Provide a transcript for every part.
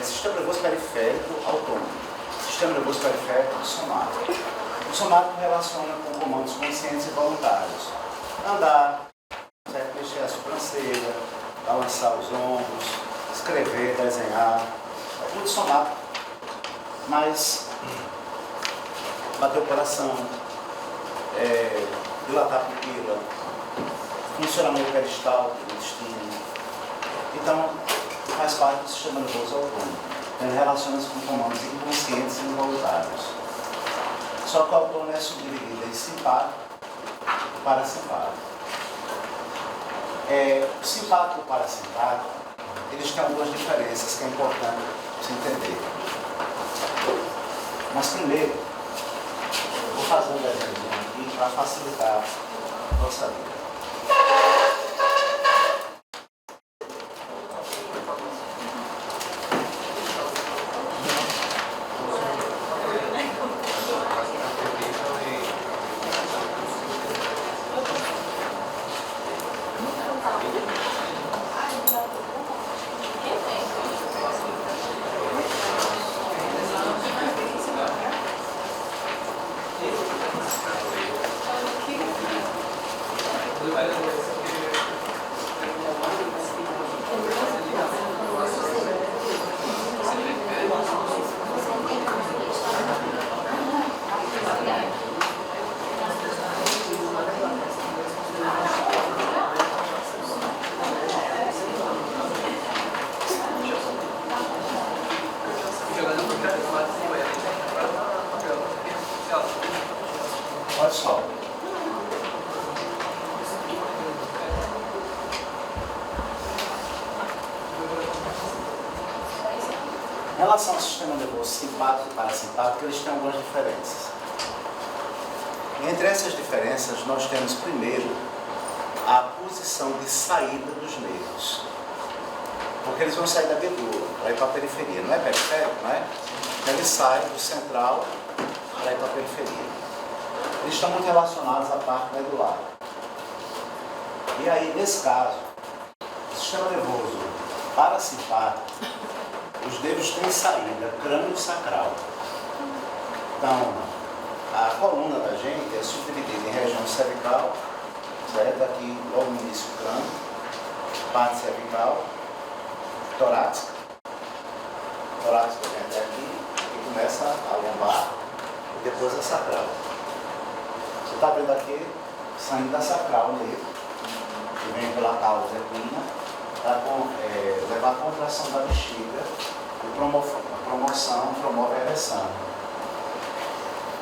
sistema nervoso periférico autônomo, sistema nervoso periférico somático. O somático relaciona com comandos conscientes e voluntários. Andar, mexer a sobrancelha, balançar os ombros, escrever, desenhar, é tudo somático. Mas bater o coração, dilatar a pupila, funcionamento peristal do intestino. Então, faz parte do sistema nervoso autônomo. Ele relaciona-se com comandos inconscientes e involuntários. Só que o autônomo é subdividido em simpático e parasimpático. O simpático e o parasimpático, eles têm algumas diferenças que é importante você entender. Mas primeiro, vou fazer um desenho aqui para facilitar a nossa vida. Olha só. Em relação ao sistema nervoso simpático e parasimpático, eles têm algumas diferenças. Entre essas diferenças, nós temos primeiro a posição de saída dos nervos. Porque eles vão sair da medula para ir para a periferia. Não é periférico, não é? Então eles saem do central para ir para a periferia. Eles estão muito relacionados à parte medular. E aí, nesse caso, o sistema nervoso parasimpático, os nervos têm saída crânio-sacral. Então, a coluna da gente é subdividida em região cervical, certo? Aqui, logo no início, o crânio, parte cervical, torácica. Torácica vem até aqui e começa a lombar e depois a sacral. Você está vendo aqui, saindo da sacral nele, que vem pela causa equina, para levar a contração da bexiga e a promoção promove a ereção.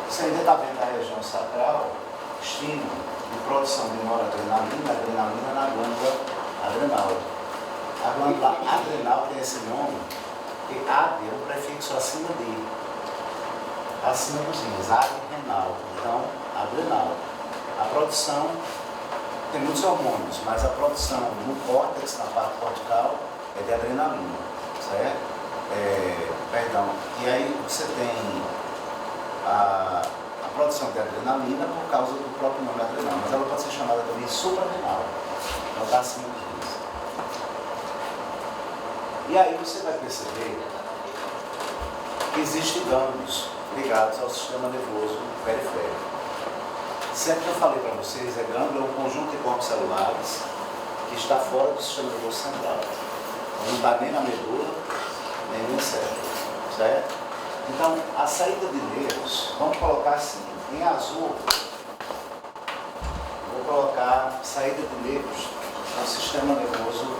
Você ainda está vendo a região sacral, estímulo de produção de noradrenalina, adrenalina na glândula adrenal. A glândula adrenal tem esse nome, que AD é um prefixo acima dos rins, AD renal. Então, adrenal. A produção tem muitos hormônios, mas a produção no córtex, na parte cortical, é de adrenalina, certo? E aí você tem a produção de adrenalina por causa do próprio nome adrenal, mas ela pode ser chamada também suprarrenal, ela está acima dos rins. E aí você vai perceber que existem gânglios ligados ao sistema nervoso periférico. Sempre que eu falei para vocês, gânglio é um conjunto de corpos celulares que está fora do sistema nervoso central. Não está nem na medula, nem no encéfalo, certo? Então, a saída de nervos, vamos colocar assim, em azul, vou colocar saída de nervos no sistema nervoso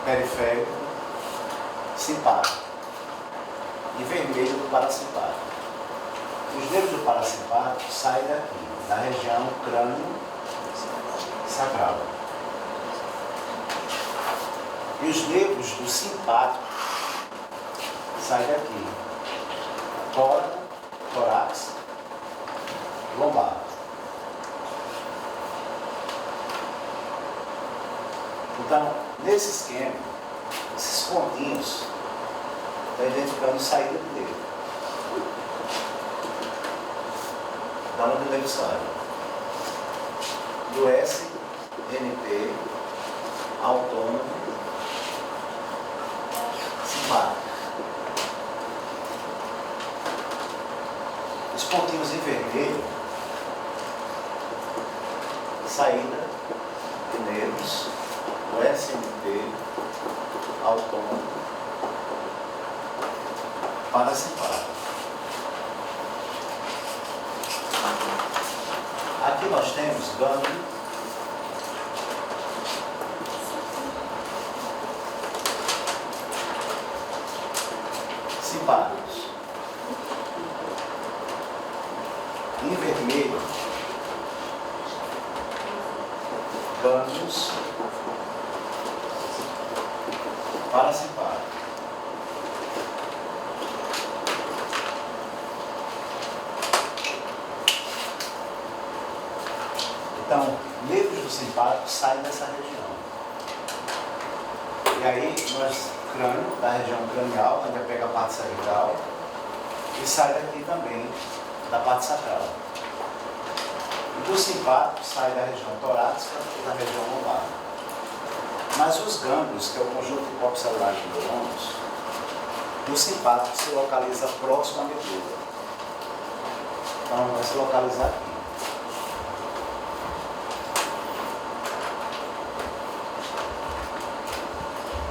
periférico simpático e vermelho do parasimpático. Os nervos do parasimpático saem daqui, da região crânio-sacral. E os nervos do simpático saem daqui, tórax, lombar. Então, nesse esquema, esses pontinhos estão identificando saída do nervo. Da onde o nervo sai? Do SNP autônomo simpático. Os pontinhos em vermelho, saída de nervos, o SNT, autônomo, parasimpático. Aqui nós temos gânglio, simpáticos. Em vermelho, gânglios parasimpáticos. Então, nervos do simpático saem dessa região. E aí, crânio, da região cranial, onde pega a parte cervical, e sai daqui também, da parte sacral. E do simpático sai da região torácica e da região lombar. Mas os gânglios, que é o conjunto hipocelular de neurônios, o simpático se localiza próximo à medula. Então, vai se localizar aqui.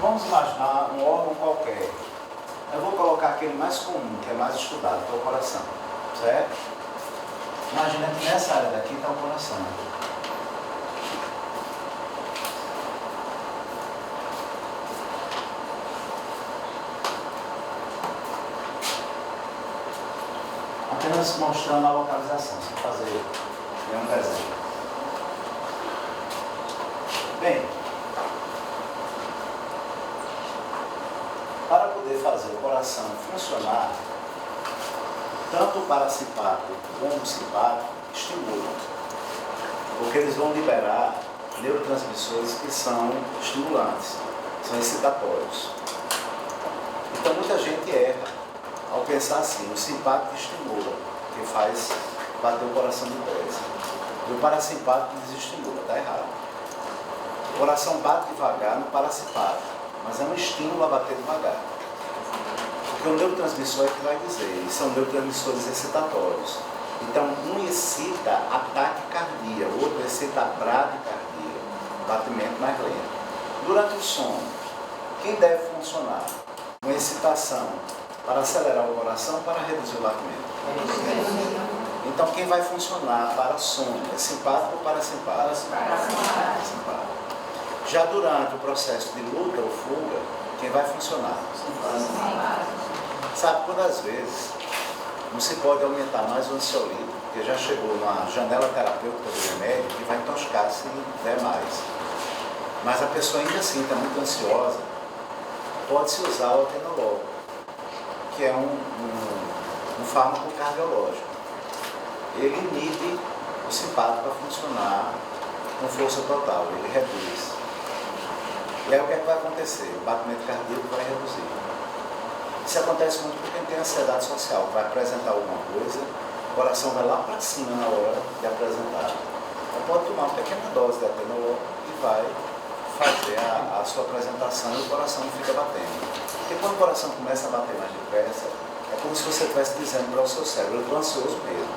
Vamos imaginar um órgão qualquer. Eu vou colocar aquele mais comum, que é mais estudado, que é o coração. Certo? Imagina que nessa área daqui está o coração. Apenas mostrando a localização, sem fazer nenhum desenho. Bem, para poder fazer o coração funcionar, tanto o parasimpático como o simpático estimulam, porque eles vão liberar neurotransmissores que são estimulantes, são excitatórios. Então muita gente erra ao pensar assim, o simpático estimula, que faz bater o coração de pés. E o parasimpático desestimula, está errado. O coração bate devagar no parasimpático, mas é um estímulo a bater devagar. Porque o neurotransmissor é que vai dizer, e são neurotransmissores excitatórios. Então, um excita a taquicardia, o outro excita a bradicardia, batimento mais lento. Durante o sono, quem deve funcionar? Uma excitação para acelerar o coração, para reduzir o batimento. Então, quem vai funcionar para sono? É simpático ou parasimpático? Simpático. Já durante o processo de luta ou fuga, quem vai funcionar? Sabe, quando às vezes não se pode aumentar mais o ansiolítico, porque já chegou numa janela terapêutica do remédio que vai intoxicar se der mais. Mas a pessoa ainda assim está muito ansiosa, pode-se usar o atenolol, que é um fármaco cardiológico. Ele inibe o simpático a funcionar com força total, ele reduz. E aí o que é que vai acontecer? O batimento cardíaco vai reduzir. Isso acontece muito porque quem tem ansiedade social, vai apresentar alguma coisa, o coração vai lá para cima na hora de apresentar. Então pode tomar uma pequena dose de atenolol e vai fazer a sua apresentação e o coração não fica batendo. Porque quando o coração começa a bater mais depressa, é como se você estivesse dizendo para o seu cérebro, eu estou ansioso mesmo.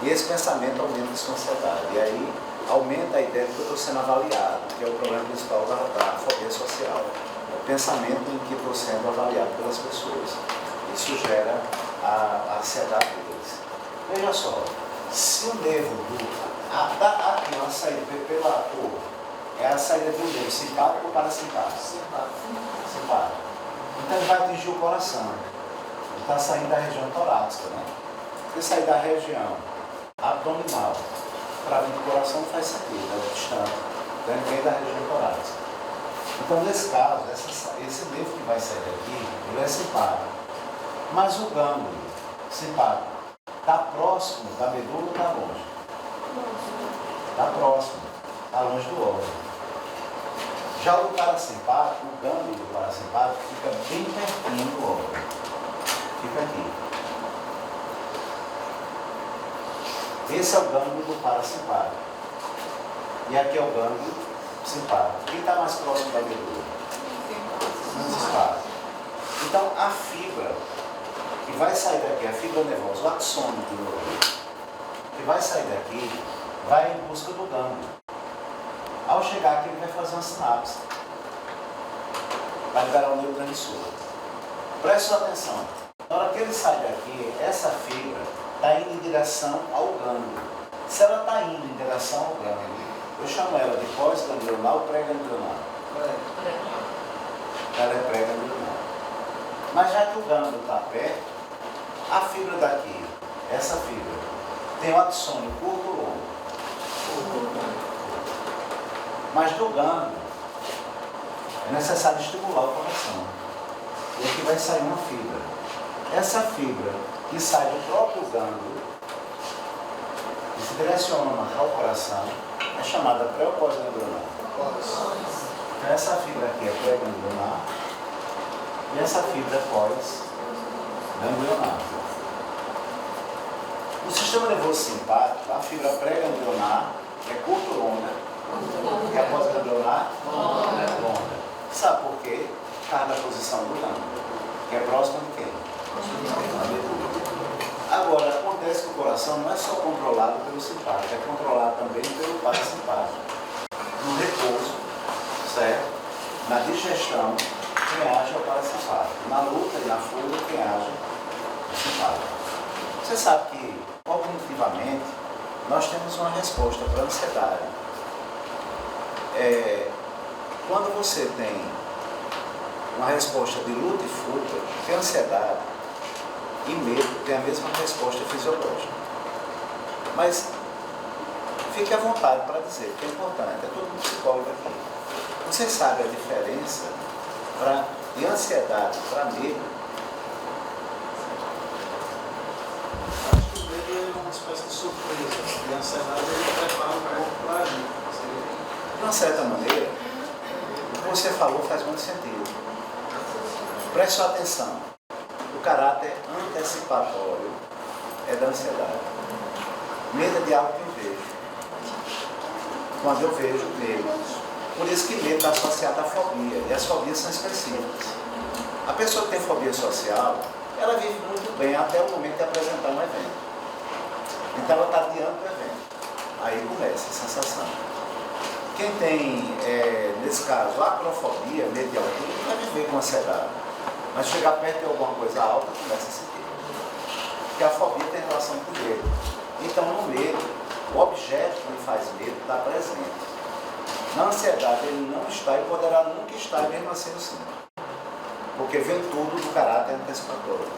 E esse pensamento aumenta a sua ansiedade. E aí aumenta a ideia de que eu estou sendo avaliado, que é o problema principal da fobia social. É o pensamento em que estou sendo avaliado pelas pessoas. Isso gera a ansiedade deles. Veja só, se o nervo aqui uma saída pela cor, é a saída do nervo simpático ou parasimpático? Simpático. Então ele vai atingir o coração. Ele está saindo da região torácica, né? Se ele sair da região abdominal para vir do coração, não faz sentido, é distante. Então ele vem da região torácica. Então nesse caso, esse nervo que vai sair daqui, ele é simpático. Mas o gânglio simpático está próximo da medula ou está longe? Está próximo, está longe do órgão. Já o parasimpático, o gânglio do parasimpático fica bem pertinho do órgão. Fica aqui. Esse é o gânglio do parasimpático. E aqui é o gânglio simpático. Quem está mais próximo da medula? O simpático. Então, a fibra que vai sair daqui, a fibra nervosa, o axônio que vai sair daqui, vai em busca do gânglio. Ao chegar aqui, ele vai fazer uma sinapse. Vai liberar o neurotransmissor. Preste atenção. Na hora que ele sai daqui, essa fibra está indo em direção ao gânglio. Se ela está indo em direção ao gânglio, eu chamo ela de pós-ganglionar ou pré-ganglionar. Ela é pré-ganglionar. Mas já que o gânglio está perto, a fibra daqui, essa fibra, tem o axônio curto ou longo? Mas do gânglio, é necessário estimular o coração. E aqui vai sair uma fibra. Essa fibra que sai do próprio gânglio e se direciona ao coração é chamada pré ou pós-ganglionar? Então essa fibra aqui é pré-ganglionar e essa fibra é pós-ganglionar. No sistema nervoso simpático, a fibra pré-ganglionar é curta ou longa? E a pós-ganglionar? Longa. Sabe por quê? Por causa da posição do gânglio, que é próximo de quem? Da medula. Agora, acontece que o coração não é só controlado pelo simpático, é controlado também pelo parasimpático. No repouso, certo? Na digestão, quem age é o parasimpático. Na luta e na fuga, quem age é o simpático. Você sabe que, cognitivamente, nós temos uma resposta para a ansiedade. Quando você tem uma resposta de luta e fuga, que a ansiedade e medo tem a mesma resposta fisiológica. Mas fique à vontade para dizer, porque é importante, é todo psicólogo aqui. Você sabe a diferença de ansiedade para medo? Acho que o medo é uma espécie de surpresa, e a ansiedade ele prepara o corpo para agir. De uma certa maneira, o que você falou faz muito sentido. Preste atenção. O caráter antecipatório é da ansiedade. Medo é de algo que eu vejo. Quando eu vejo medo. Por isso que medo está associado à fobia. E as fobias são específicas. A pessoa que tem fobia social, ela vive muito bem até o momento de apresentar um evento. Então ela está adiante do evento. Aí começa a sensação. Quem tem, nesse caso, acrofobia, medo de altura, vai viver com ansiedade. Mas chegar perto de alguma coisa alta, começa a sentir. Porque a fobia tem relação com o medo. Então, no medo, o objeto que lhe faz medo está presente. Na ansiedade, ele não está e poderá nunca estar, mesmo assim no sim. Porque vem tudo do caráter antecipatório.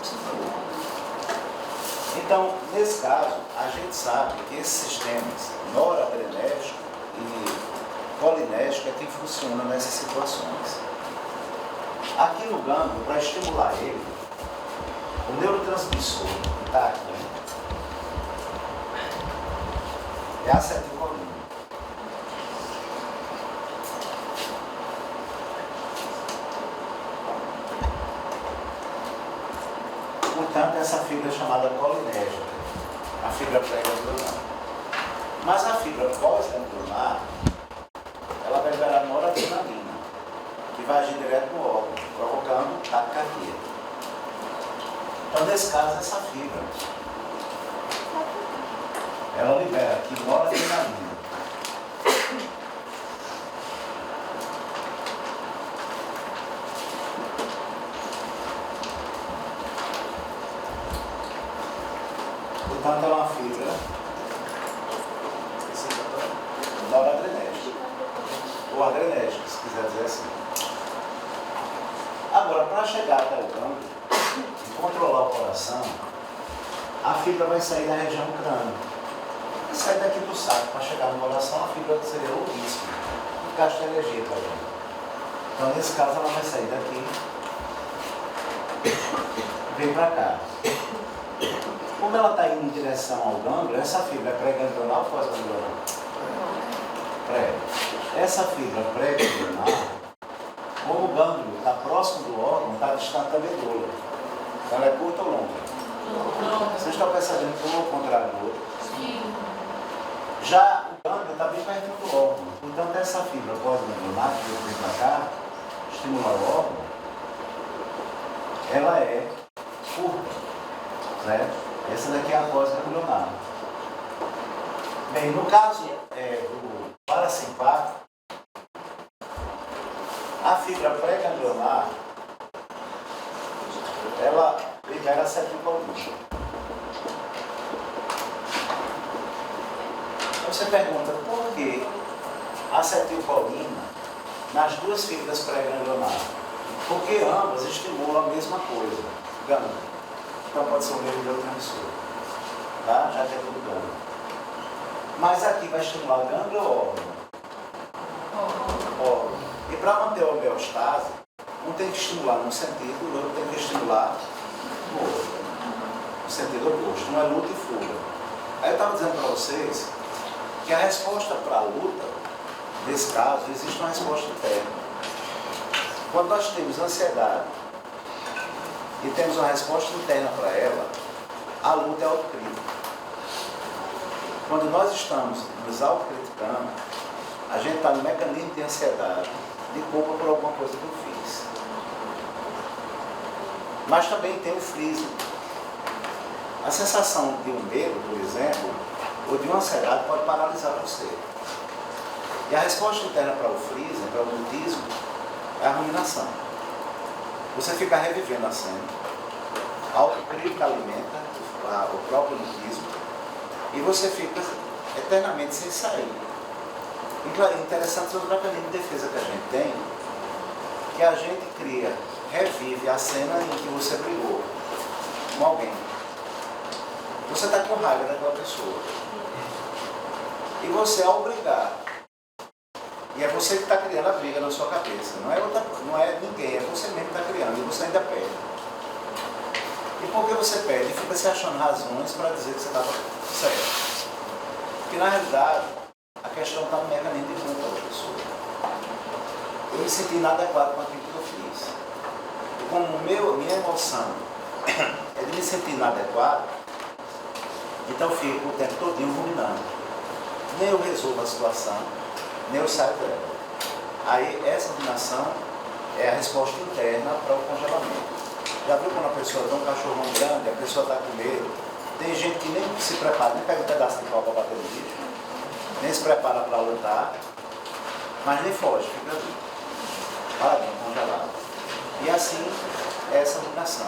Então, nesse caso, a gente sabe que esses sistemas noradrenérgico e colinérgico é quem funciona nessas situações. Aqui no gânglio, para estimular ele, o neurotransmissor que está aqui é a acetilcolina. Portanto, essa fibra é chamada colinérgica, a fibra pré-ganglionar. Mas a fibra pós-ganglionar, ela vai liberar noradrenalina, que vai agir direto no órgão, provocando taquicardia. Então, nesse caso, essa fibra, ela libera aqui noradrenalina. Portanto, é uma fibra noradrenérgica, ou adrenérgica, se quiser dizer assim. Agora, para chegar até o gânglio e controlar o coração, a fibra vai sair da região do crânio. Vai sair daqui do saco para chegar no coração, a fibra seria longuíssima e gasta energia para ele. Então, nesse caso, ela vai sair daqui e vem para cá. Como ela está indo em direção ao gânglio, essa fibra é pré-ganglionar ou pós-ganglionar? Pré. Essa fibra pré-ganglionar, como o gânglio está próximo do órgão, está distante da medula. Ela é curta ou longa? Vocês estão percebendo como é o contrário do outro? Sim. Já o gânglio está bem perto do órgão. Portanto, essa fibra pós-ganglionar, que vem para cá, estimular o órgão, ela é curta, certo? Essa daqui é a cós ganglionar. Bem, no caso do parasimpático, a fibra pré-ganglionar, ela libera acetilcolina. Você pergunta por que acetilcolina nas duas fibras pré-ganglionares? Porque ambas estimulam a mesma coisa, gânglio. Então pode ser um neurotransmissor, tá? Já que é tudo gânglio. Mas aqui vai estimular gânglio ou órgão? E para manter a homeostase, um tem que estimular num sentido, o outro tem que estimular no outro, no sentido oposto. Um é luta e fuga. Aí eu estava dizendo para vocês que a resposta para a luta, nesse caso, existe uma resposta interna. Quando nós temos ansiedade e temos uma resposta interna para ela, a luta é autocrítica. Quando nós estamos nos autocriticando, a gente está no mecanismo de ansiedade, de culpa por alguma coisa que eu fiz. Mas também tem o freezing. A sensação de um medo, por exemplo, ou de uma ansiedade pode paralisar você. E a resposta interna para o freezing, para o mutismo, é a ruminação. Você fica revivendo a cena, a autocrítica alimenta o próprio mutismo e você fica eternamente sem sair. Interessante sobre o mecanismo de defesa que a gente tem, que a gente revive a cena em que você brigou com alguém. Você está com raiva daquela pessoa. E você, ao brigar, e é você que está criando a briga na sua cabeça, não é ninguém, é você mesmo que está criando, e você ainda perde. E por que você perde? Fica se achando razões para dizer que você estava certo. Porque na realidade, a questão está no mecanismo de culpa da pessoa. Eu me senti inadequado com aquilo que eu fiz. E como minha emoção é de me sentir inadequado, então eu fico o tempo todinho ruminando. Nem eu resolvo a situação, nem eu saio dela. Aí essa ruminação é a resposta interna para o congelamento. Já viu quando a pessoa tem um cachorrão grande, a pessoa está com medo? Tem gente que nem se prepara, nem pega um pedaço de pau para bater no bicho, nem se prepara para lutar, mas nem foge, fica ali, paradinho, congelado. E assim é essa ruminação.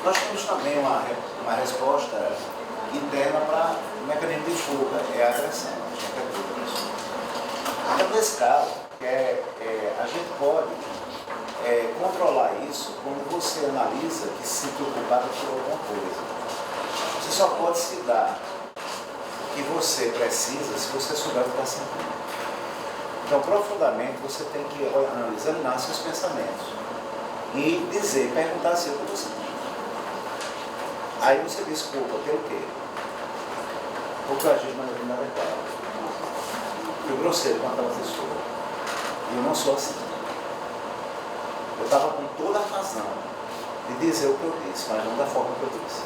Nós temos também uma resposta interna para o mecanismo de fuga, é a agressão. Então, nesse caso, a gente pode controlar isso quando você analisa que se sentiu culpado por alguma coisa. Você só pode se dar o que você precisa se você souber o que está sentindo. Então, profundamente, você tem que examinar seus pensamentos e perguntar assim, o que você tem. Aí você desculpa pelo quê? Porque eu agi de maneira inadequada. Eu grosseiro com aquela pessoa. E eu não sou assim. Eu estava com toda a razão de dizer o que eu disse, mas não da forma que eu disse.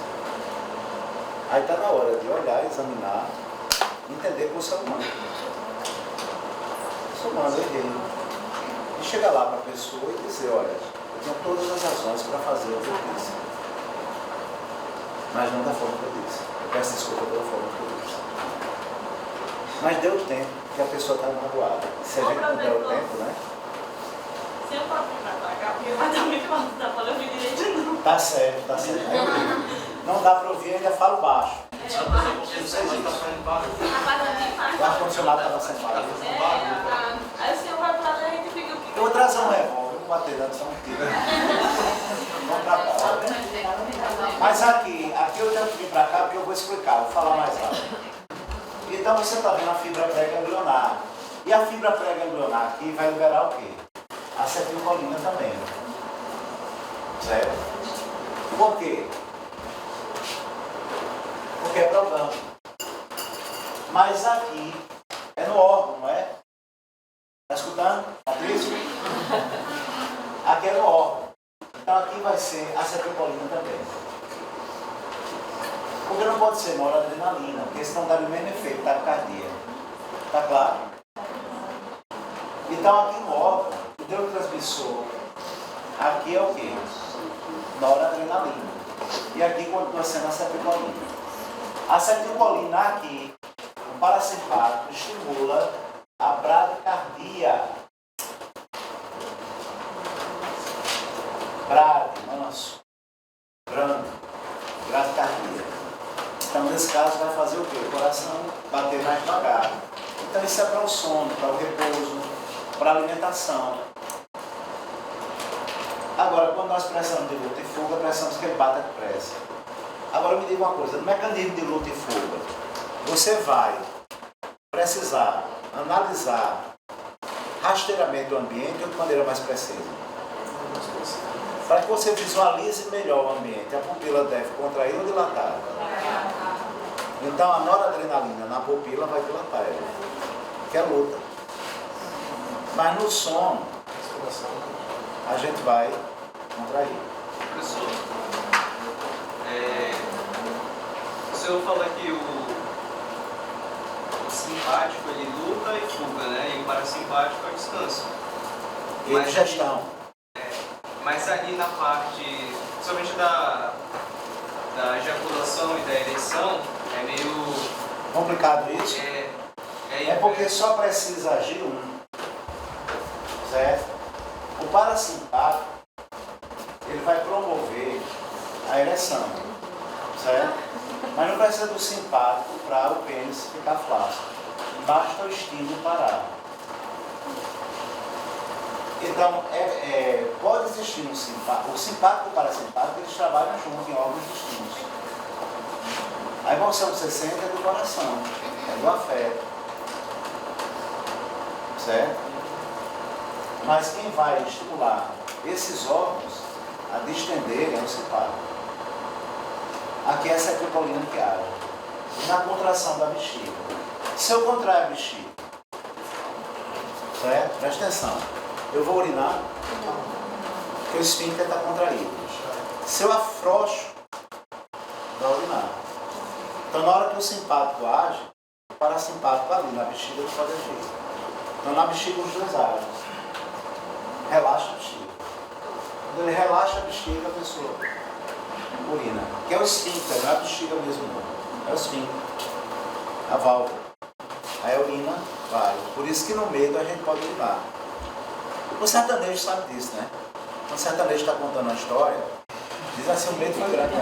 Aí está na hora de olhar, examinar, entender que você é humano. Eu sou humano, eu errei. E chegar lá para a pessoa e dizer, olha, eu tenho todas as razões para fazer o que eu disse. Mas não da forma que eu disse. Eu peço desculpa pela forma que eu disse. Mas deu tempo, que a pessoa está magoada. Se a gente não der o tempo, né? Se eu for pra cá, porque vai dar muito mal, não dá para ouvir direito não. Tá certo, tá certo. Não dá para ouvir, ainda falo baixo. O ar-condicionado estava sem barulho. Aí o senhor vai pra lá e a gente fica o que? Eu vou trazer um revólver, vou bater dentro só um tiro. Vamos pra cá. Mas aqui eu tenho que vir para cá porque eu vou explicar, vou falar mais rápido. Então você está vendo a fibra pré-ganglionar. E a fibra pré-ganglionar aqui vai liberar o quê? Acetilcolina também. Certo? Por quê? Porque é problema. Mas aqui é no órgão, não é? Está escutando? Patrícia? Aqui é no órgão. Então aqui vai ser acetilcolina também. Porque não pode ser noradrenalina, porque senão dá o mesmo efeito da taquicardia. Está claro? Então aqui no órgão, o neurotransmissor, aqui é o quê? noradrenalina. E aqui continua sendo acetilcolina. A acetilcolina aqui, o parasimpático, estimula a bradicardia. Brade, manso, brando, bradicardia. Então, nesse caso, vai fazer o quê? O coração bater mais devagar. Então, isso é para o sono, para o repouso, para a alimentação. Agora, quando nós precisamos de luta e fuga, precisamos que ele bata depressa. Agora, me diga uma coisa, no mecanismo de luta e fuga, você vai precisar analisar rasteiramente o ambiente ou de maneira mais precisa? Para que você visualize melhor o ambiente, a pupila deve contrair ou dilatar? Então, a noradrenalina na pupila vai dilatar ela, que é luta. Mas no sono, a gente vai contrair. Professor, o senhor fala que o simpático ele luta e fuga, né? E o parasimpático é o descanso. E digestão. Mas ali na parte, somente da ejaculação e da ereção, é meio Complicado isso? É porque só precisa agir um. Certo? O parasimpático, ele vai promover a ereção. Certo? Mas não precisa do simpático para o pênis ficar flácido. Basta o estímulo parar. Então, pode existir um simpático. O simpático e o parasimpático, eles trabalham juntos em órgãos distintos. A emoção que você sente é do coração, é do afeto. Certo? Mas quem vai estimular esses órgãos a distender é o simpático. Aqui é a acetilcolina que age. Na contração da bexiga. Se eu contrair a bexiga, certo? Presta atenção. Eu vou urinar, porque o esfíncter está contraído. Se eu afrouxo, vai urinar. Então, na hora que o simpático age, o parasimpático ali na bexiga não pode agir. Então, na bexiga os dois agem. Relaxa a bexiga. Quando ele relaxa a bexiga, a pessoa urina. Que é o esfíncter, não é a bexiga mesmo não. É o esfíncter. A válvula. Aí a urina vai. Por isso que no medo a gente pode urinar. O sertanejo sabe disso, né? Quando o sertanejo está contando uma história, diz assim, o medo foi grande.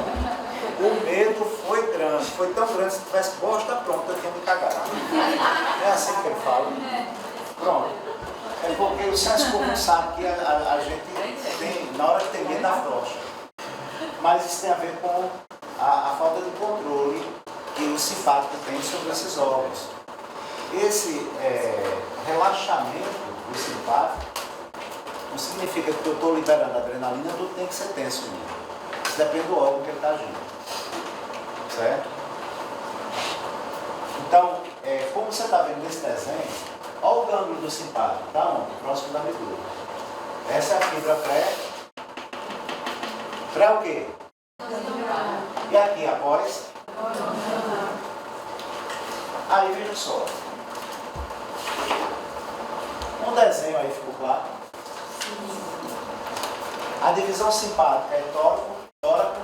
O medo foi grande. Foi tão grande, se tivesse bosta pronta, eu tinha me cagado. Não é assim que ele fala? Pronto. É porque o senso comum sabe que a gente tem, na hora que tem medo, afrouxa. Mas isso tem a ver com a falta de controle que o simpático tem sobre esses órgãos. Esse relaxamento do simpático não significa que eu estou liberando a adrenalina, tudo tem que ser tenso em mim. Isso depende do órgão que ele está agindo. Certo? Então, como você está vendo nesse desenho, olha o gânglio do simpático. Está onde? Próximo da medula. Essa é a fibra pré. Pré o quê? E aqui, após? Aí, veja só. Um desenho aí ficou claro? A divisão simpática é tóraco,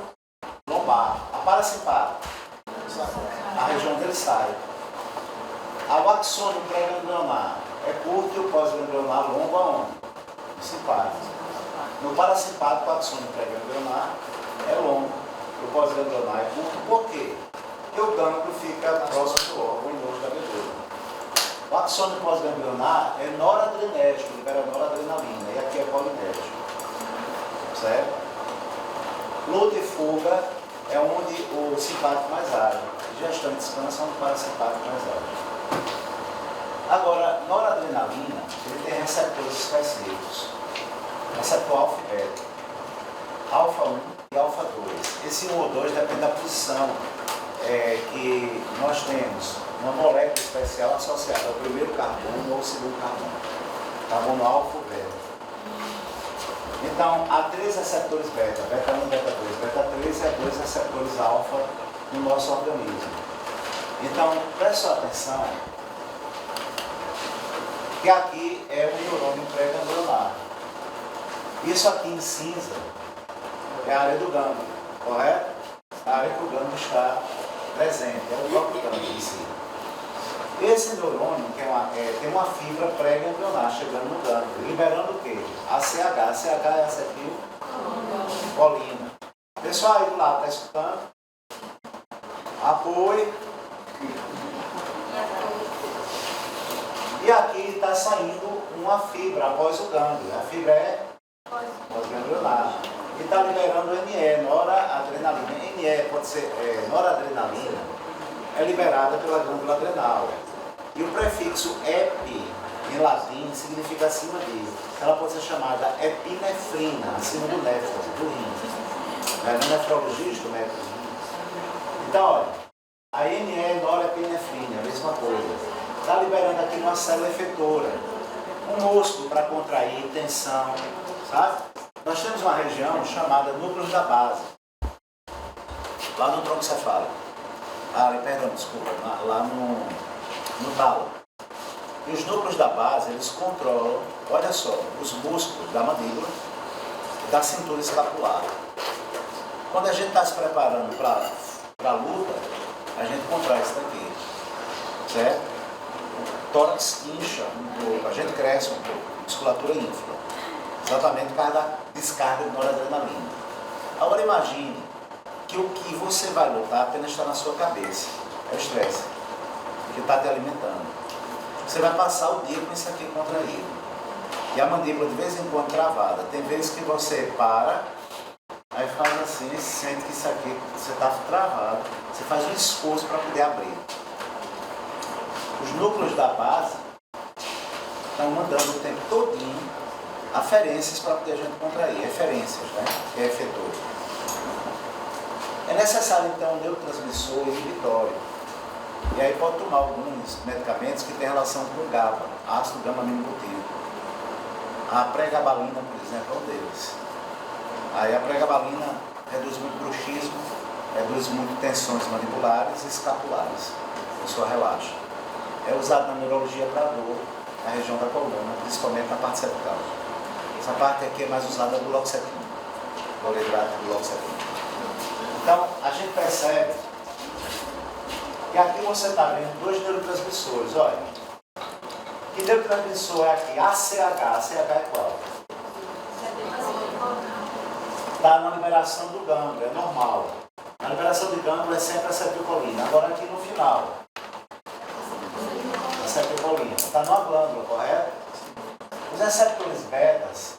lombar. A parasimpática, a região dele sai. O axônio pré-ganglionar é curto e o pós-ganglionar longo aonde? No simpático. No parasimpático, o axônio pré-ganglionar é longo e o pós-ganglionar é curto. Por quê? Porque o gânglio fica próximo do órgão e longe da medula. O axônio pós-ganglionar é noradrenérgico, libera noradrenalina, e aqui é colinérgico. Certo? Luta e fuga é onde o simpático mais age. Digestão e descanso é onde o parasimpático mais age. Agora, noradrenalina, ele tem receptores específicos. Receptor alfa e beta. Alfa 1 e alfa 2. Esse 1 ou 2 depende da posição que nós temos uma molécula especial associada ao primeiro carbono ou ao segundo carbono. Carbono alfa ou beta. Então, há 3 receptores beta, beta 1, beta 2. Beta 3 é 2 receptores alfa no nosso organismo. Então, preste atenção que aqui é o neurônio pré-ganglionar. Isso aqui em cinza é a área do gânglio, correto? A área que o gânglio está presente, é o próprio gânglio em si. Esse neurônio tem uma fibra pré-ganglionar chegando no gânglio, liberando o quê? ACH. ACH é acetilcolina. Pessoal aí do lado está escutando? Apoio. E aqui está saindo uma fibra após o gânglio. A fibra é pós-ganglionar. E está liberando NE, noradrenalina. NE pode ser noradrenalina, é liberada pela glândula adrenal. E o prefixo epi, em latim, significa acima de. Ela pode ser chamada epinefrina, acima do néfron, do rim. No nefrologista, né? Então, olha, a NE é norepinefrina, a mesma coisa. Está liberando aqui uma célula efetora, um músculo para contrair, tensão, sabe? Nós temos uma região chamada núcleos da base, lá no tronco cefálico. Lá no talo. E os núcleos da base, eles controlam, olha só, os músculos da mandíbula e da cintura escapular. Quando a gente está se preparando para a luta, a gente contrai isso daqui, certo? O tórax incha um pouco, a gente cresce um pouco, a musculatura infla, exatamente por causa da descarga de noradrenalina. Agora imagine que o que você vai lutar apenas está na sua cabeça, é o estresse, que está te alimentando. Você vai passar o dia com isso aqui contraído. E a mandíbula de vez em quando travada. Tem vezes que você para, aí faz assim, sente que isso aqui, você está travado, você faz um esforço para poder abrir. Os núcleos da base estão mandando o tempo todinho aferências para poder a gente contrair, eferências, né? Que é efetor. É necessário então um neurotransmissor inibitório. E aí pode tomar alguns medicamentos que têm relação com o GABA, ácido gama-aminobutírico. A pregabalina, por exemplo, é um deles. Aí a pregabalina reduz muito bruxismo, reduz muito tensões mandibulares e escapulares. A pessoa relaxa. É usado na neurologia para dor, na região da coluna, principalmente na parte cervical. Essa parte aqui é mais usada do loxetina, cloridrato do loxetina. Então, a gente percebe que aqui você está vendo dois neurotransmissores, olha. Que neurotransmissor é aqui? ACH. ACH é qual? Está na liberação do gânglio, é normal. A liberação do gânglio é sempre acetilcolina. Agora aqui no final. Acetilcolina. Está numa glândula, correto? Os receptores betas,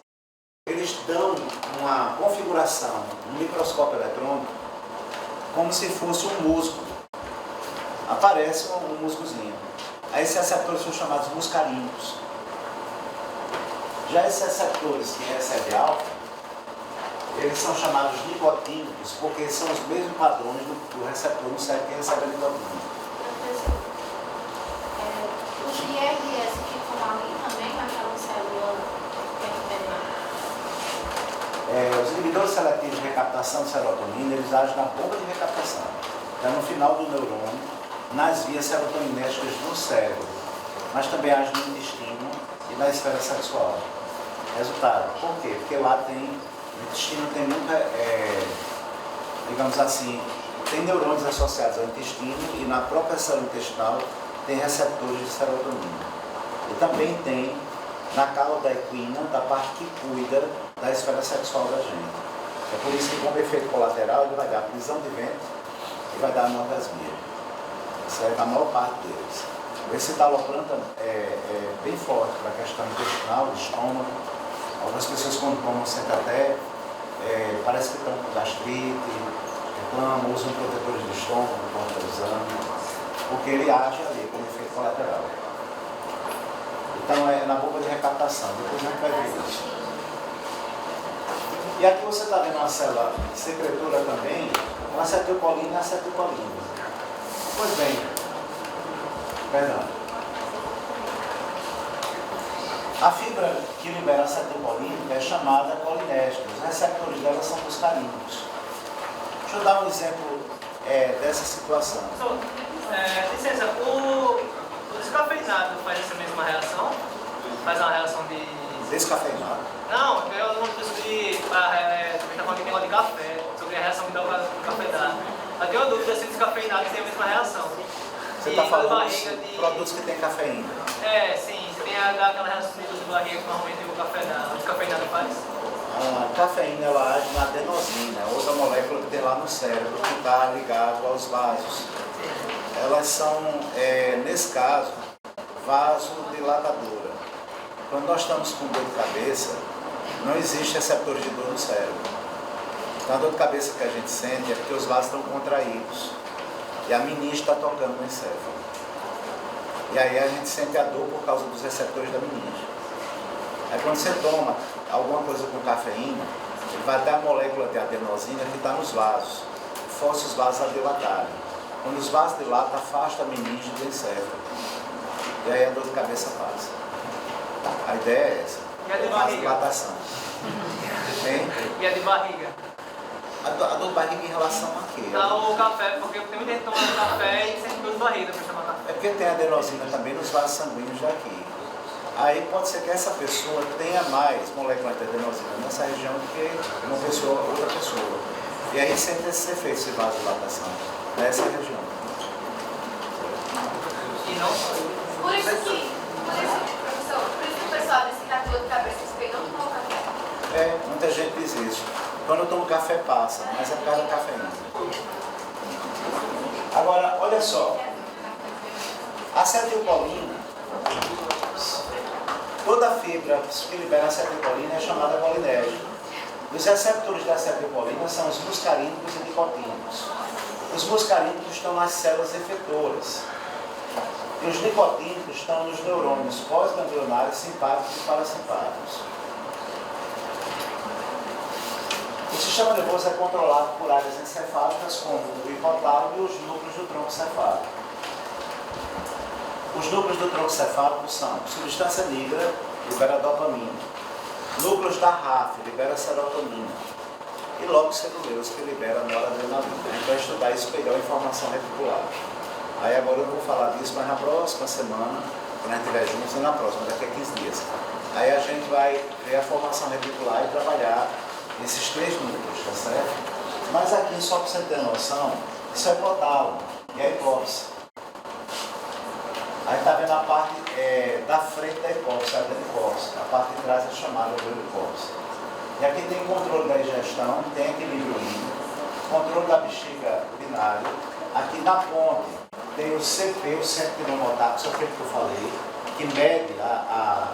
eles dão uma configuração no microscópio eletrônico como se fosse um músculo. Aparece um músculozinho. Aí esses receptores são chamados muscarínicos. Já esses receptores que recebem alfa, eles são chamados nicotínicos, porque são os mesmos padrões do receptor no cérebro que recebe a nicotina. Os IRS ficam ali também, naquela célula periferal? Os inibidores seletivos de recaptação de serotonina, eles agem na bomba de recaptação. Então, no final do neurônio, nas vias serotoninérgicas do cérebro, mas também agem no intestino e na esfera sexual. Resultado, por quê? Porque lá o intestino tem muita, digamos assim, tem neurônios associados ao intestino e na própria célula intestinal tem receptores de serotonina. E também tem na cauda equina, da parte que cuida da esfera sexual da gente. É por isso que, como efeito colateral, ele vai dar prisão de ventre e vai dar anorgasmia. Isso é a maior parte deles. Esse citalopram é bem forte para a questão intestinal, do estômago. Algumas pessoas, quando tomam, sentem até, parece que estão com gastrite, reclamam, usam protetores de estômago quando estão usando, porque ele age ali como efeito colateral. Então é na bomba de recaptação, depois a gente vai ver isso. E aqui você está vendo uma célula secretora também, com acetilcolina e acetilcolina. Pois bem, perdão. A fibra que libera acetilcolina é chamada colinérgica. Os receptores dela são muscarínicos. Deixa eu dar um exemplo dessa situação. Licença, o descafeinado faz essa mesma reação? Faz uma reação de Descafeinado. Não, eu não preciso também tá falando de negócio de café, sobre a reação que dá o café dá. Eu tenho uma dúvida se descafeinado tem a mesma reação. Você E está falando barriga de de... produtos que têm cafeína. Sim, você tem aquela reação de barriga que normalmente o descafeinado faz. A cafeína ela age na adenosina, outra molécula que tem lá no cérebro, que está ligado aos vasos. Elas são, nesse caso, vasodilatadora. Quando nós estamos com dor de cabeça, não existe receptor de dor no cérebro. Então a dor de cabeça que a gente sente é porque os vasos estão contraídos e a meninge está tocando no encéfalo. E aí a gente sente a dor por causa dos receptores da meninge. Aí quando você toma alguma coisa com cafeína, ele vai até a molécula de adenosina que está nos vasos, força os vasos a dilatarem. Quando os vasos dilatam, afasta a meninge do encéfalo. E aí a dor de cabeça passa. A ideia é essa. E a de barriga? Dilatação. E a de barriga? A dor de barriga em relação a quê? O café, porque tem muita gente tomando café e sente dor de barriga para tomar café. É porque tem adenosina também nos vasos sanguíneos daqui. Aí pode ser que essa pessoa tenha mais moléculas de adenosina nessa região do que outra pessoa. E aí sente esses efeitos de vasodilatação nessa região. E não só. Por isso que, professor, por isso que o pessoal desse da dor de cabeça que não tomou café. Muita gente diz isso. Quando eu tomo café passa, mas é por causa da cafeína. Agora, olha só. A acetilcolina, toda fibra que libera acetilcolina é chamada colinérgica. Os receptores da acetilcolina são os muscarínicos e nicotínicos. Os muscarínicos estão nas células efetoras. E os nicotínicos estão nos neurônios pós-ganglionares simpáticos e parasimpáticos. O sistema nervoso é controlado por áreas encefálicas como o hipotálamo e os núcleos do tronco cefálico. Os núcleos do tronco cefálico são substância negra, libera dopamina. Núcleos da RAF, libera serotonina. E lóbulos celuleiros, que libera noradrenalina. A gente vai estudar isso melhor em formação reticular. Aí agora eu vou falar disso, mas na próxima semana, quando a gente estiver juntos, e na próxima, daqui a 15 dias. Aí a gente vai ver a formação reticular e trabalhar esses 3 núcleos, tá certo? Mas aqui, só para você ter noção, isso é hipotálamo, e é hipófise. Aí está vendo a parte da frente da hipófise, a hipófise. A parte de trás é chamada de hipófise. E aqui tem controle da ingestão, tem equilíbrio hídrico, controle da bexiga binário. Aqui na ponte tem o CP, o centro pneumotáxico, que eu falei, que mede a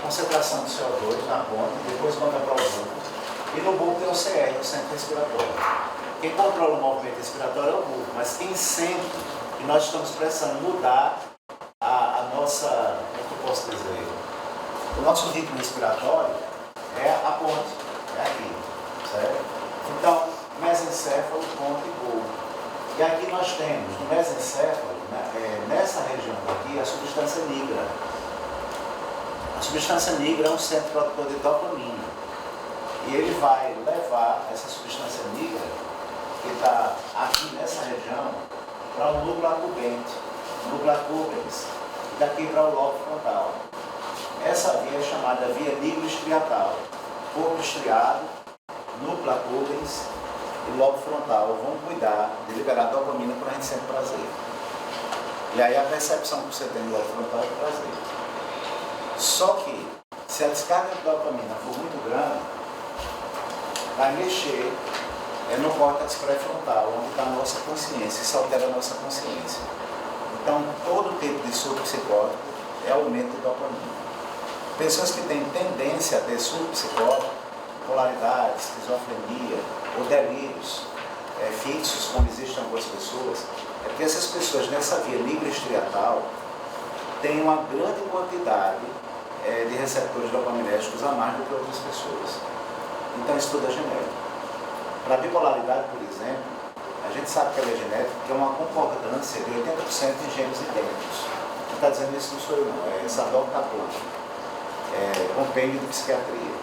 concentração de CO2 na ponte, depois manda para o bulbo. E no bulbo tem o CR, o centro respiratório. Quem controla o movimento respiratório é o bulbo, mas quem sente que nós estamos precisando mudar a nossa, como é que eu posso dizer, o nosso ritmo respiratório é a ponte, é aqui, certo? Então, mesencéfalo, ponte e bulbo. E aqui nós temos, no mesencéfalo, nessa região aqui, a substância negra. A substância negra é um centro produtor de dopamina. E ele vai levar essa substância negra, que está aqui nessa região, para o núcleo accumbens, núcleo accumbens, e daqui para o lobo frontal. Essa via é chamada via nigroestriatal. Corpo estriado, núcleo accumbens e lobo frontal vão cuidar de liberar dopamina quando a gente sente prazer. E aí a percepção que você tem do lobo frontal é de prazer. Só que, se a descarga de dopamina for muito grande, vai mexer no córtex pré-frontal, onde está a nossa consciência, isso altera a nossa consciência. Então, todo tipo de surto psicótico é aumento de dopamina. Pessoas que têm tendência a ter surto psicótico, polaridade, esquizofrenia ou delírios fixos, como existem algumas pessoas, é porque essas pessoas nessa via nigroestriatal têm uma grande quantidade de receptores dopaminérgicos a mais do que outras pessoas. Então isso tudo é genético. Para a bipolaridade, por exemplo, a gente sabe que ela é genética, porque é uma concordância de 80% em gêmeos idênticos. Quem está dizendo isso não sou eu não, é Sadok Kaplan, compêndio de psiquiatria.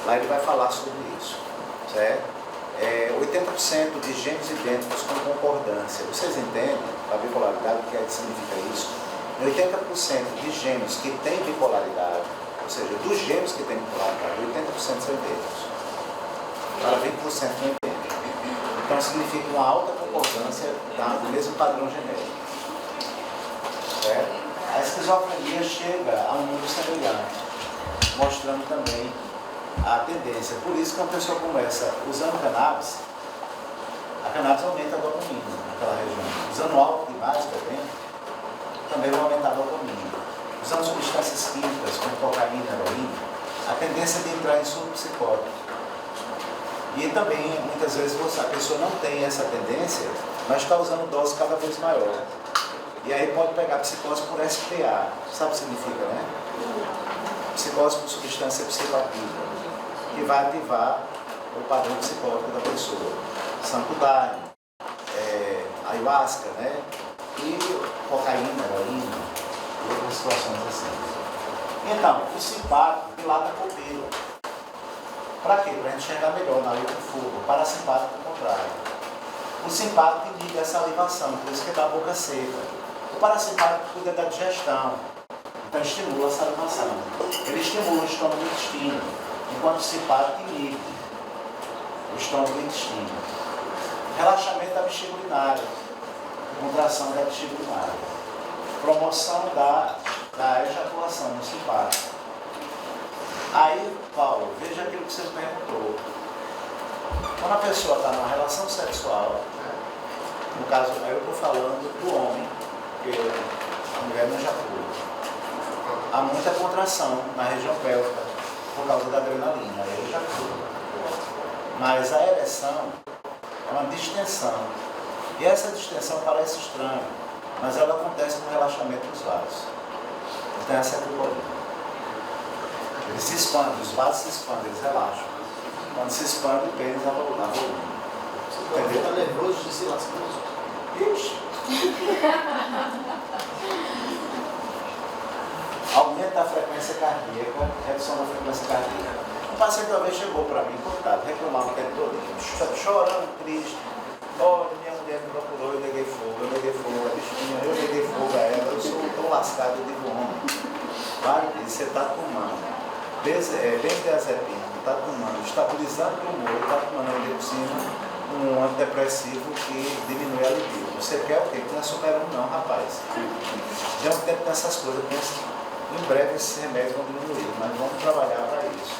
Lá ele vai falar sobre isso, certo? 80% de gêmeos idênticos com concordância. Vocês entendem a bipolaridade, o que significa isso? 80% de gêmeos que têm bipolaridade Ou seja, dos gêmeos que tem por lá, 80% são idênticos. Para 20% não idênticos. Então significa uma alta concordância do mesmo padrão genético. Certo? A esquizofrenia chega a um número semelhante, mostrando também a tendência. Por isso que uma pessoa começa usando cannabis, a cannabis aumenta a dopamina naquela região. Usando álcool demais também vai aumentar a dopamina. Usando substâncias químicas como cocaína, heroína, a tendência de entrar em surto psicótico. E também, muitas vezes, a pessoa não tem essa tendência, mas está usando dose cada vez maior. E aí pode pegar psicose por SPA. Sabe o que significa, né? Psicose por substância psicoativa, que vai ativar o padrão psicótico da pessoa. Santo Daime, ayahuasca, né? E cocaína, heroína, e outras situações assim. Então, o simpático dilata a pupila. Para quê? Para a gente enxergar melhor na luta do fogo. O parasimpático, ao contrário. O simpático inibe a salivação, por isso que dá a boca seca. O parasimpático cuida da digestão, então estimula a salivação. Ele estimula o estômago e o intestino, enquanto o simpático inibe o estômago e o intestino. Relaxamento da bexiga urinária, contração da bexiga urinária. Promoção da ejaculação no simpático. Aí, Paulo, veja aquilo que você perguntou. Quando a pessoa está numa relação sexual, no caso, eu estou falando do homem, porque a mulher não ejacula. Há muita contração na região pélvica por causa da adrenalina, aí ejacula. Mas a ereção é uma distensão. E essa distensão parece estranha, mas ela acontece no relaxamento dos vasos. Então essa é a tricolina. Eles se expandem, os vasos se expandem, eles relaxam. Quando se expande, o pênis avoluma. Entendeu? Está nervoso de se lascar. Ixi. Aumento da frequência cardíaca, redução da frequência cardíaca. Um paciente uma vez chegou para mim, coitado, reclamava o tempo todo, chorando, triste. Olha, minha mulher me procurou, eu neguei fogo, a bichinha, eu neguei fogo a ela, eu sou tão lascado, eu digo, homem, vai, você está tomando benzodiazepina, está tomando, estabilizando o humor, está tomando ali por cima um antidepressivo que diminui a libido. Você quer o quê? Que não é super-1 não, rapaz. Já é um tempo dessas coisas, em breve esses remédios vão diminuir, mas vamos trabalhar para isso.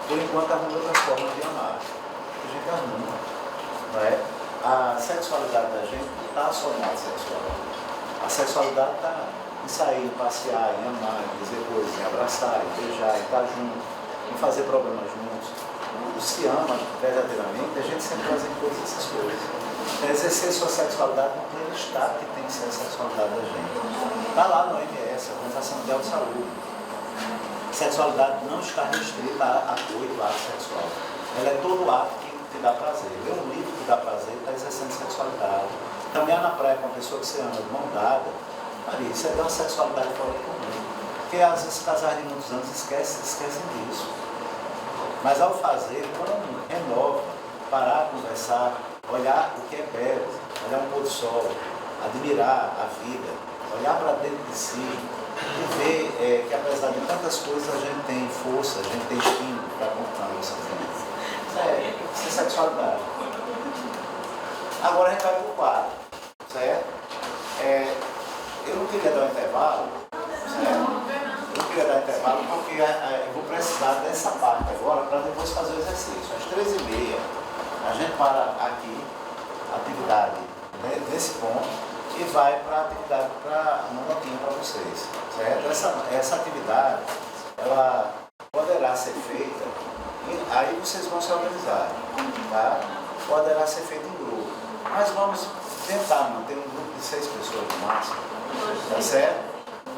Por enquanto arruma outras formas de amar. A gente arruma, não é? A sexualidade da gente não está só no ato sexual. A sexualidade está em sair, em passear, em amar, em dizer coisas, em abraçar, em beijar, em estar junto, em fazer problemas juntos. Quando se ama verdadeiramente, a gente sempre faz todas essas coisas. Então, exercer sua sexualidade no pleno estado que tem que ser a sexualidade da gente. Está lá no OMS, a Organização Mundial de Saúde. Sexualidade não está restrita a coito, a ato sexual. Ela é todo ato que te dá prazer. Ler um livro que dá prazer, está exercendo sexualidade. Caminhar na praia com uma pessoa que você ama, de mão dada, Maria, isso é uma sexualidade fora do comum. Porque às vezes casais de muitos anos esquecem disso. Mas ao fazer, quando renova, parar, conversar, olhar o que é belo, olhar um pôr do sol, admirar a vida, olhar para dentro de si e ver que apesar de tantas coisas a gente tem força, a gente tem estímulo para conquistar a nossa vida. Isso é sexualidade. Agora a gente vai para o quadro, certo? Eu não queria dar um intervalo, certo? Eu não queria dar intervalo porque eu vou precisar dessa parte agora para depois fazer o exercício. Às 13h30 a gente para aqui, a atividade nesse ponto, e vai para a atividade uma notinha para vocês, certo? Essa atividade, ela poderá ser feita, e aí vocês vão se organizar, tá? Poderá ser feita em grupo, mas vamos tentar manter um grupo de 6 pessoas no máximo, tá certo?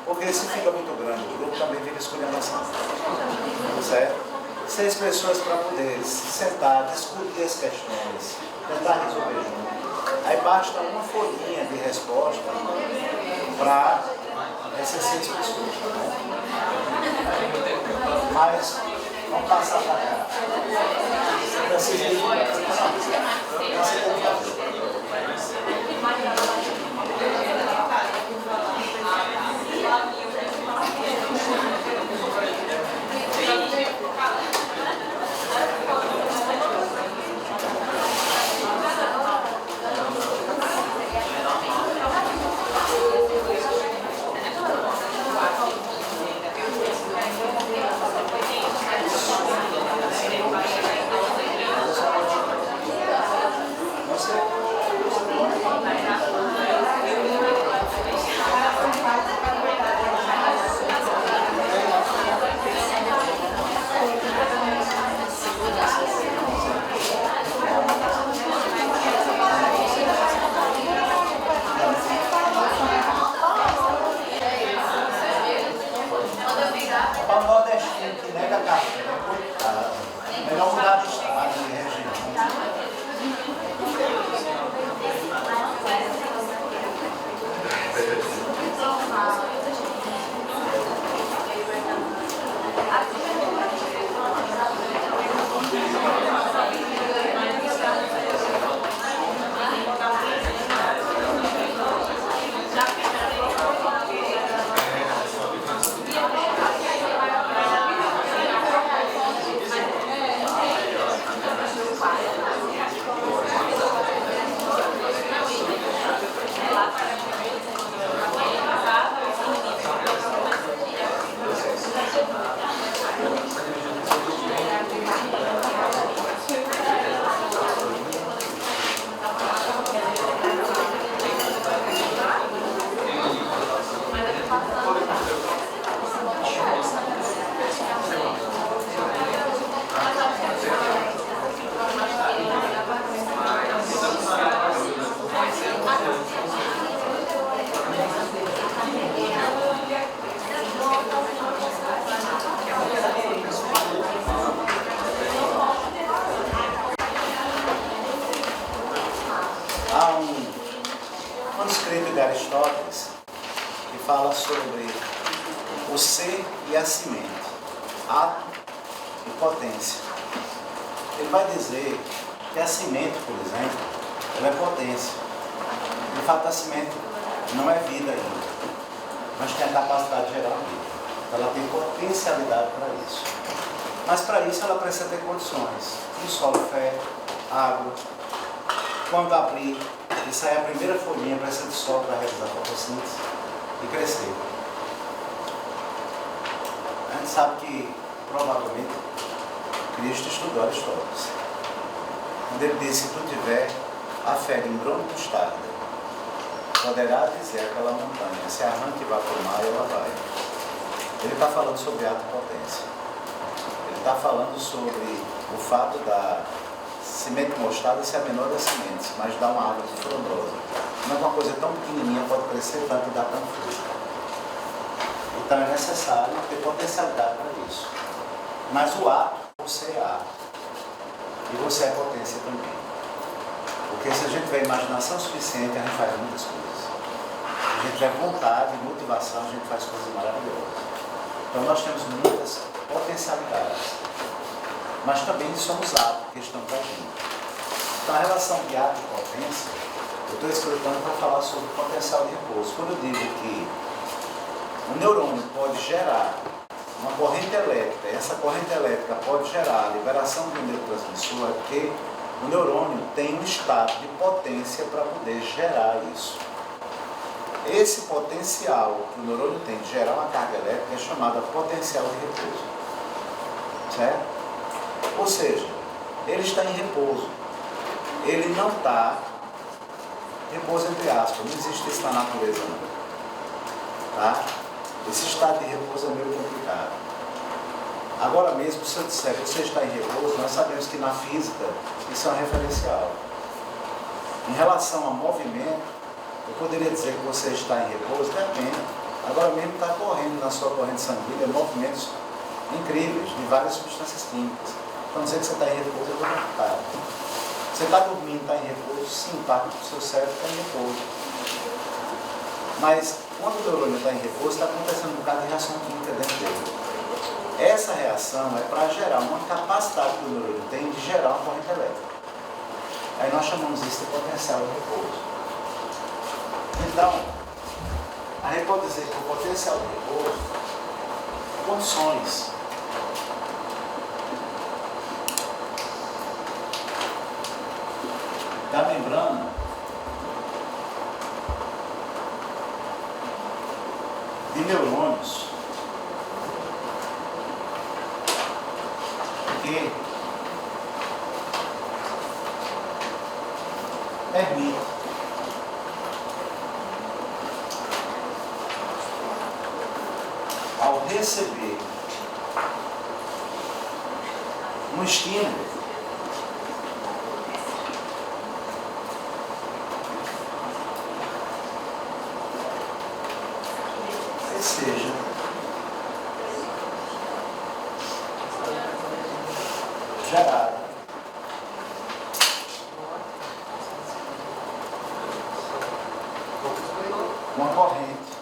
Porque se fica muito grande, o grupo também fica esculhambação, tá certo? 6 pessoas para poder se sentar, discutir as questões, tentar resolver junto. Aí basta uma folhinha de resposta para essas 6 pessoas. Mas vamos passar para cá. Precisa de Para o nordestino que nega café, coitado. Melhor mudar de estado, de região. Há um manuscrito de Aristóteles que fala sobre o ser e a semente, ato e potência. Ele vai dizer que a semente, por exemplo, ela é potência. De fato, a semente não é vida ainda, mas tem a capacidade de gerar vida. Ela tem potencialidade para isso. Mas para isso ela precisa ter condições. Um solo fértil, água. Quando abrir e sair a primeira folhinha, precisa de sol para realizar a fotossíntese e crescer. A gente sabe que, provavelmente, Cristo estudou Aristóteles. Quando ele disse: se tu tiver a fé de um grão de mostarda, poderá dizer àquela montanha: se arranque e vá para o mar, e ela vai. Ele está falando sobre ato e potência. Ele está falando sobre o fato da semente mostarda ser a menor das sementes, mas dá uma árvore frondosa. Não é uma coisa tão pequenininha, pode crescer tanto e dar tanto fruto. Então é necessário ter potencialidade para isso. Mas o ato, você é ato. E você é potência também. Porque se a gente tiver imaginação suficiente, a gente faz muitas coisas. Se a gente tiver vontade e motivação, a gente faz coisas maravilhosas. Então nós temos muitas potencialidades. Mas também somos atos que estão para gente. Então a relação de ato e potência, eu estou explicando para falar sobre o potencial de repouso. Quando eu digo que o neurônio pode gerar uma corrente elétrica, e essa corrente elétrica pode gerar a liberação de um neurotransmissor, é porque o neurônio tem um estado de potência para poder gerar isso. Esse potencial que o neurônio tem de gerar uma carga elétrica é chamado potencial de repouso. Certo? Ou seja, ele está em repouso. Ele não está, repouso entre aspas, não existe isso na natureza não. Tá? Esse estado de repouso é meio complicado. Agora mesmo, se eu disser que você está em repouso, nós sabemos que na física isso é um referencial. Em relação ao movimento, eu poderia dizer que você está em repouso, depende. Agora mesmo está correndo na sua corrente sanguínea movimentos incríveis de várias substâncias químicas. Então dizer que você está em repouso é complicado. Você está dormindo, está em repouso, sim, parte do seu cérebro está em repouso. Mas quando o neurônio está em repouso, está acontecendo um bocado de reação química dentro dele. Essa reação é para gerar uma capacidade que o neurônio tem de gerar uma corrente elétrica. Aí nós chamamos isso de potencial de repouso. Então, a gente pode dizer que o potencial de repouso, condições. Da membrana de neurônios que permite ao receber um estímulo seja gerada uma corrente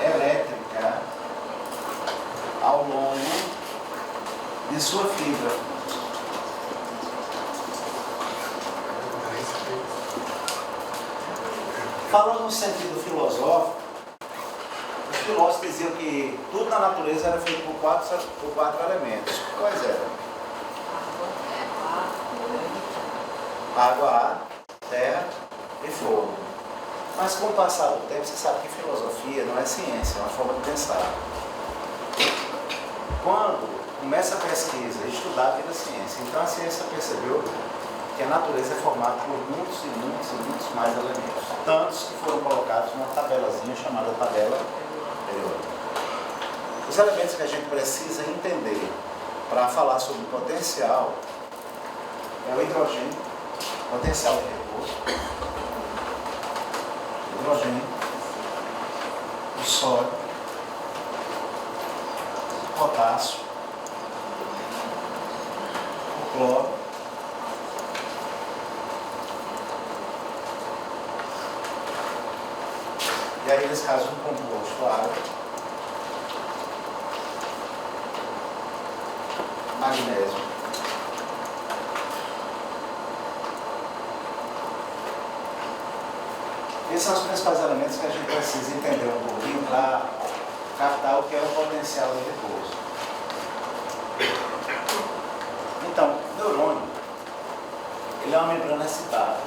elétrica ao longo de sua fibra. Falando no sentido filosófico, os filósofos diziam que tudo na natureza era feito por quatro elementos. Quais eram? Água, ar, terra e fogo. Mas com o passar do tempo, você sabe que filosofia não é ciência, é uma forma de pensar. Quando começa a pesquisa e estudar, vira ciência. Então a ciência percebeu que a natureza é formada por muitos e muitos e muitos mais elementos. Tantos que foram colocados numa tabelazinha chamada tabela periódica. Os elementos que a gente precisa entender para falar sobre o potencial é o hidrogênio, potencial de repouso, o hidrogênio, o sódio, o potássio, o cloro, e aí nesse caso um composto água, magnésio, esses são os principais elementos que a gente precisa entender um pouquinho para captar o que é o potencial de repouso. Então, o neurônio, ele é uma membrana excitada.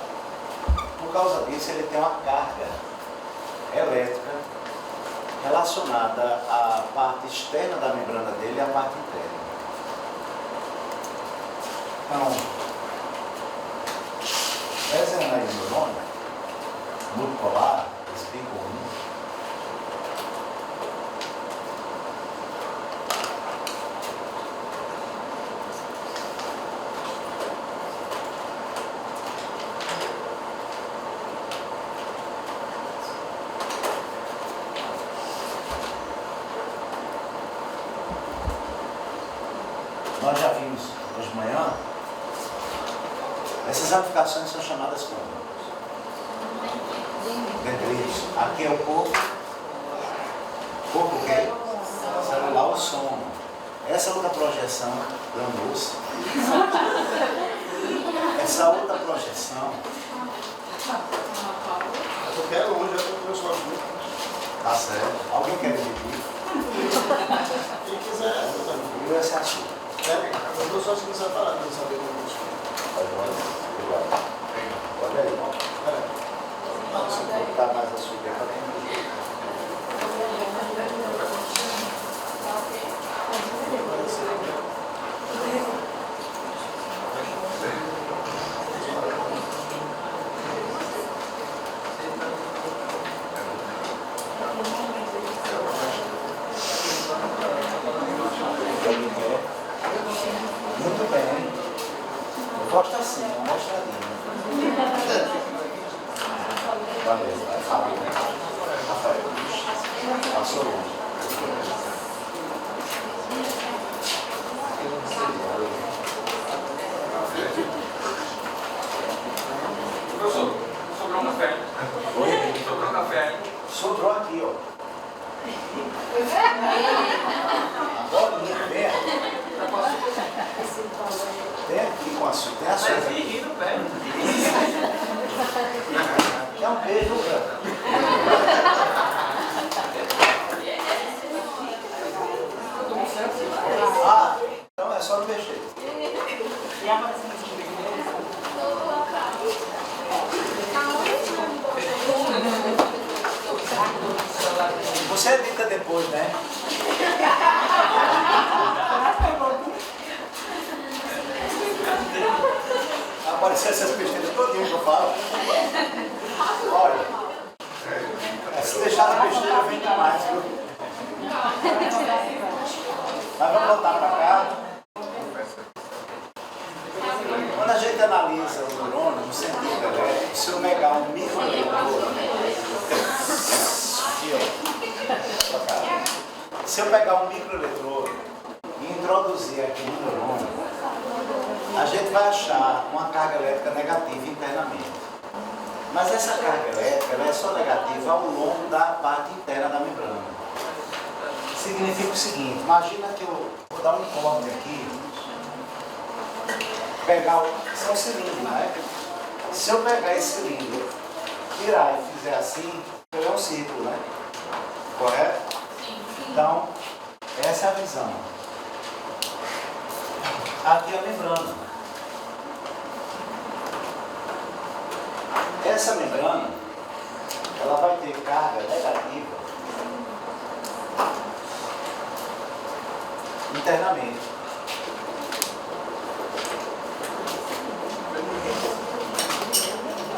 Por causa disso, ele tem uma carga elétrica relacionada à parte externa da membrana dele e à parte interna. Então, desenhando aí o neurônio, multipolar, spin comum, nós já vimos hoje de manhã, essas aplicações são chamadas como? Dendritos. Aqui é o corpo. Corpo o quê? Celular, o sono. Essa outra projeção, danou-se. Essa outra projeção. Eu quero longe, eu quero só junto. Tá certo. Alguém quer dividir? Quem quiser, eu também. Eu esse assunto. Eu estou só se quiser falar, para saber como funciona. Olha aí, ó. Se botar mais açúcar para dentro. Muito bem. Eu gosto assim, uma mostradinha. Valeu, vai falar. Rafael, passou longe. Professor, sobrou um café. Oi? Sobrou um café. Sobrou aqui, ó. Agora, vem aqui. Vem aqui com açúcar. Tem açúcar. Mas ri, ri no pé. É um beijo, cara. Ah, então é só não mexer. Você edita depois, né? Apareceu essas besteiras todinho que eu falo. Olha, se deixar a besteira, vem mais, viu? Mas vamos voltar para cá. Quando a gente analisa o neurônio no sentido elétrico, se eu pegar um microeletrodo, aqui, ó, se eu pegar um microeletrodo introduzir aqui no neurônio, a gente vai achar uma carga elétrica negativa internamente. Mas essa carga elétrica ela é só negativa ao longo da parte interna da membrana. Significa o seguinte, imagina que eu vou dar um corte aqui, pegar esse é um cilindro, né? Se eu pegar esse cilindro, tirar e fizer assim, é um círculo, né? Correto? Então, essa é a visão. Aqui é a membrana. Essa membrana, ela vai ter carga negativa internamente.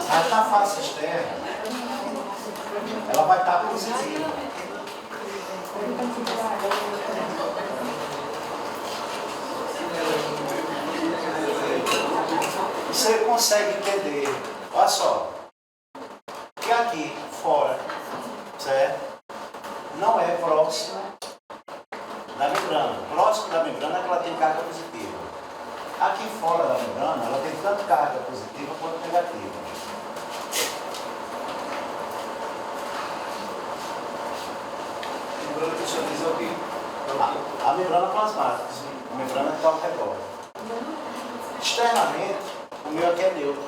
Mas na face externa, ela vai estar positiva. Você consegue entender, olha só, que aqui fora, certo? Não é próximo da membrana. Próximo da membrana é que ela tem carga positiva. Aqui fora da membrana, ela tem tanto carga positiva quanto negativa. Lembrando que o senhor diz o quê? A membrana plasmática, a membrana que está ao redor. Externamente, o meu aqui é neutro.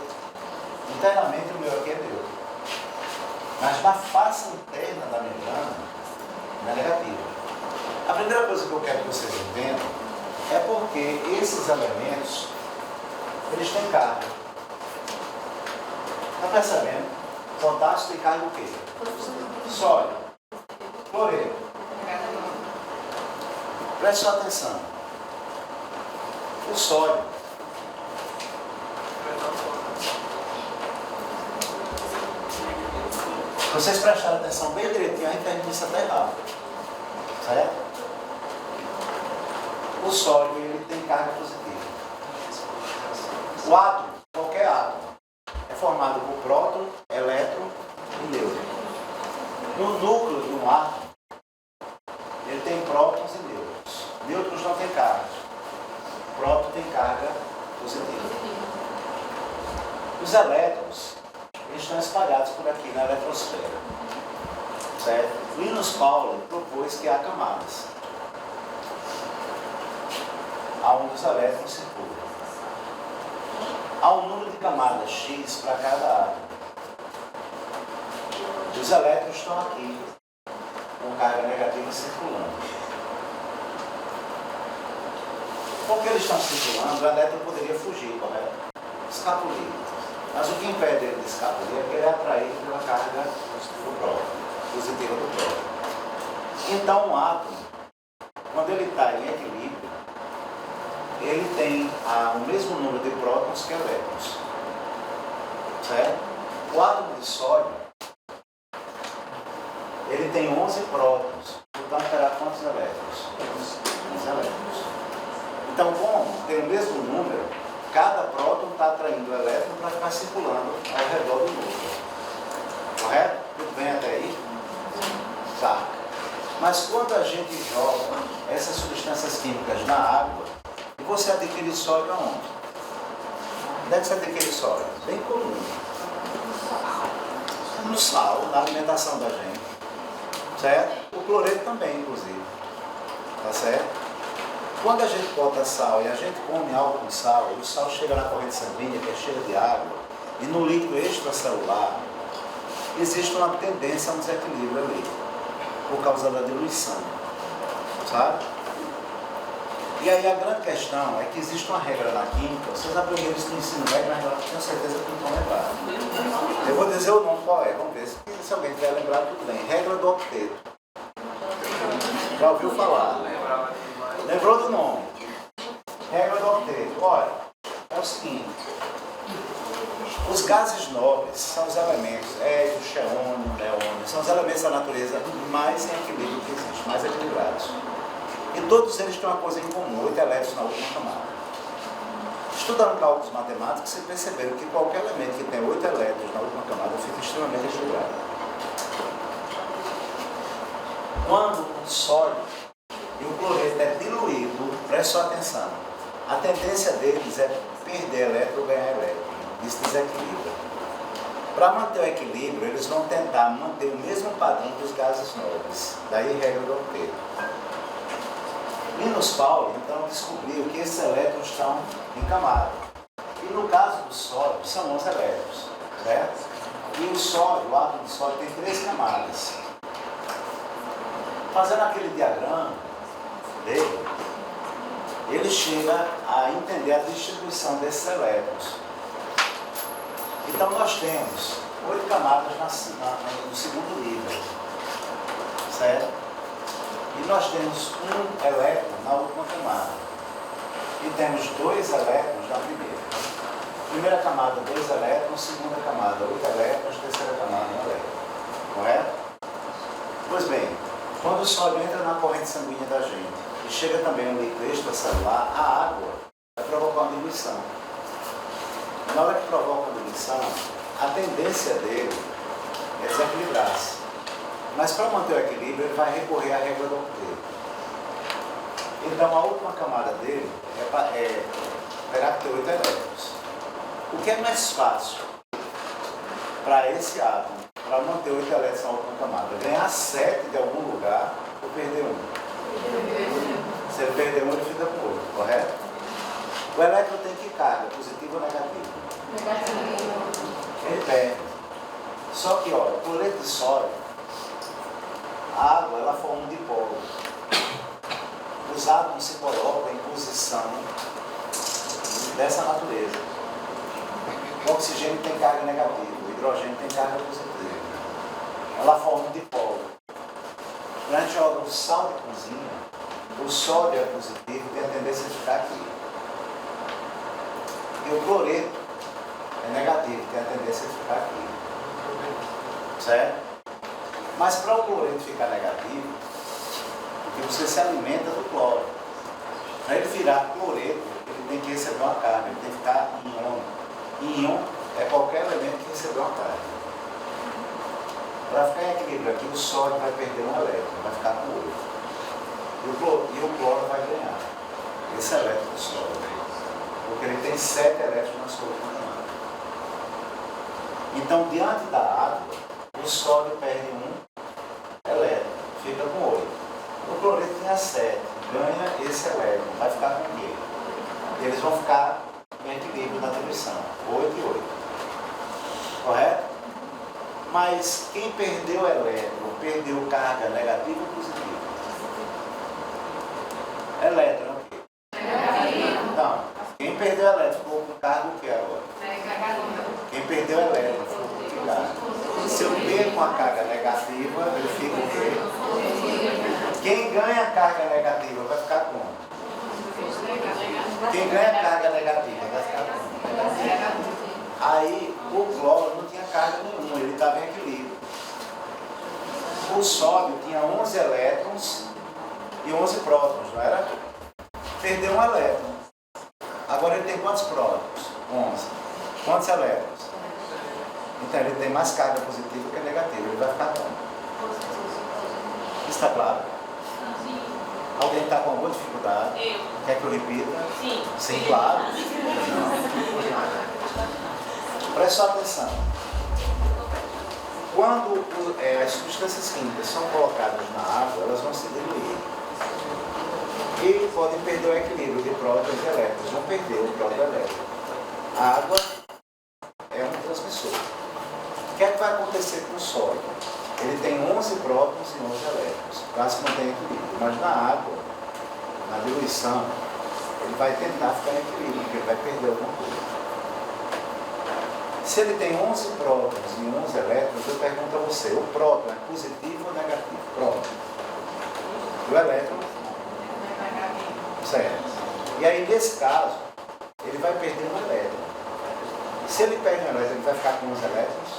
Internamente, o meu aqui é neutro. Mas na face interna da membrana, não é negativa. A primeira coisa que eu quero que vocês entendam é porque esses elementos, eles têm carga. Está percebendo? Potássio tem carga o quê? Sódio. Cloreto. Preste só atenção. O sódio. Vocês prestaram atenção bem direitinho, a intermissa está errada. Certo? O sódio ele tem carga positiva. O átomo, qualquer átomo, é formado por próton, elétron e nêutron. No núcleo de um átomo, ele tem prótons e nêutrons. Nêutrons não têm carga. Próton tem carga positiva. Os elétrons, eles estão espalhados por aqui na eletrosfera. Certo? Linus Pauling propôs que há camadas, aonde os elétrons circulam. Há um número de camadas X para cada átomo. Os elétrons estão aqui, com carga negativa circulando. Porque eles estão circulando, o elétron poderia fugir, correto? Escapulir. Mas o que impede ele de escapulir é que ele é atraído pela carga do próton, positiva do próton. Então, um átomo, quando ele está em equilíbrio, ele tem o mesmo número de prótons que elétrons. Certo? O átomo de sódio, ele tem 11 prótons, portanto terá quantos elétrons? 11 elétrons. Então, como tem o mesmo número, cada próton está atraindo o elétron para ficar circulando ao redor do núcleo. Correto? Tudo bem até aí? Tá. Mas quando a gente joga essas substâncias químicas na água, você adquire sódio aonde? Onde é que você adquire sódio? Bem comum. No sal, na alimentação da gente. Certo? O cloreto também, inclusive. Tá certo? Quando a gente bota sal e a gente come álcool com sal, o sal chega na corrente sanguínea, que é cheia de água, e no líquido extracelular, existe uma tendência a um desequilíbrio ali, por causa da diluição. Sabe? E aí a grande questão é que existe uma regra na química, vocês aprenderam isso no ensino médio, mas eu tenho certeza que não vão lembrar. Eu vou dizer o nome qual é, vamos ver se alguém tiver lembrado, tudo bem. Regra do octeto. Já ouviu falar? Lembrou do nome? Regra do octeto. Olha, é o seguinte. Os gases nobres são os elementos, hélio, xeônio, neônio, são os elementos da natureza mais em equilíbrio que existe, mais equilibrados. E todos eles têm uma coisa em comum, 8 elétrons na última camada. Estudando cálculos matemáticos, vocês perceberam que qualquer elemento que tem 8 elétrons na última camada fica extremamente equilibrado. Quando o sódio e o cloreto é diluído, presta Preste só atenção. A tendência deles é perder elétron ou ganhar elétron. Isso desequilibra. Para manter o equilíbrio, eles vão tentar manter o mesmo padrão dos gases nobres. Daí a regra do octeto. Linus Pauling, então, descobriu que esses elétrons estão em camada. E no caso do sódio, são 11 elétrons, certo? E o sódio, o átomo de sódio, tem 3 camadas. Fazendo aquele diagrama dele, ele chega a entender a distribuição desses elétrons. Então nós temos 8 camadas no segundo nível, certo? E nós temos um elétron na última camada. E temos 2 elétrons na primeira. Primeira camada, 2 elétrons, segunda camada, 8 elétrons, terceira camada, 1 elétron. Correto? Pois bem, quando o sódio entra na corrente sanguínea da gente e chega também no líquido extracelular, a água vai provocar uma diluição. Na hora que provoca a diluição, a tendência dele é desequilibrar-se. Mas para manter o equilíbrio, ele vai recorrer à regra do octeto. Então a última camada dele terá que ter 8 elétrons. O que é mais fácil para esse átomo, para manter 8 elétrons na última camada? Ganhar 7 de algum lugar ou perder 1? Se ele perder 1, ele fica com 8, correto? O elétron tem que carga, positivo ou negativo? Negativo. Ele perde. Só que, olha, o cloreto de sódio, a água, ela forma um dipolo. Os átomos se colocam em posição dessa natureza. O oxigênio tem carga negativa, o hidrogênio tem carga positiva. Ela forma um dipolo. Quando a gente joga o sal de cozinha, o sódio é positivo, tem a tendência de ficar aqui. E o cloreto é negativo, tem a tendência de ficar aqui. Certo? Mas para o cloreto ficar negativo, porque você se alimenta do cloro. Para ele virar cloreto, ele tem que receber uma carga, ele tem que ficar em íon. Íon é qualquer elemento que recebeu uma carga. Para ficar em equilíbrio aqui, o sódio vai perder um elétron, vai ficar com 8. E o cloro vai ganhar esse elétron do sódio, porque ele tem 7 elétrons na sua última camada. Então, diante da água, o sódio perde 1 elétron, fica com 8. O cloreto tinha 7, ganha esse elétron, vai ficar com o quê? Eles vão ficar em equilíbrio na diluição, 8 e 8. Correto? Mas quem perdeu o elétron, perdeu carga negativa ou positiva? Elétron é o quê? Negativo. Então, quem perdeu o elétron ficou com carga o que agora? Negativo. Quem perdeu o elétron ficou com que carga? Se eu perco a carga negativa, ele fica o quê? Quem ganha carga negativa vai ficar como? Quem ganha carga negativa vai ficar como? Aí o cloro não tinha carga nenhuma, ele estava em equilíbrio. O sódio tinha 11 elétrons e 11 prótons, não era? Perdeu um elétron. Agora ele tem quantos prótons? 11. Quantos elétrons? Então ele tem mais carga positiva que negativa, ele vai ficar como? Está claro? Sim. Alguém está com alguma dificuldade? Eu. Quer que eu repita? Sim. Sim, claro. Preste só atenção. Quando as substâncias químicas são colocadas na água, elas vão se diluir. E podem perder o equilíbrio de prótons e elétrons. Vão perder o próton e o elétron. A água é um transmissor. O que é que vai acontecer com o sódio? Ele tem 11 prótons e 11 elétrons. Quase que não tem equilíbrio. Mas na água, na diluição, ele vai tentar ficar em equilíbrio, porque ele vai perder alguma coisa. Se ele tem 11 prótons e 11 elétrons, eu pergunto a você, o próton é positivo ou negativo? Próton. E o elétron? Certo. E aí, nesse caso, ele vai perder um elétron. Se ele perde um elétron, ele vai ficar com 11 elétrons?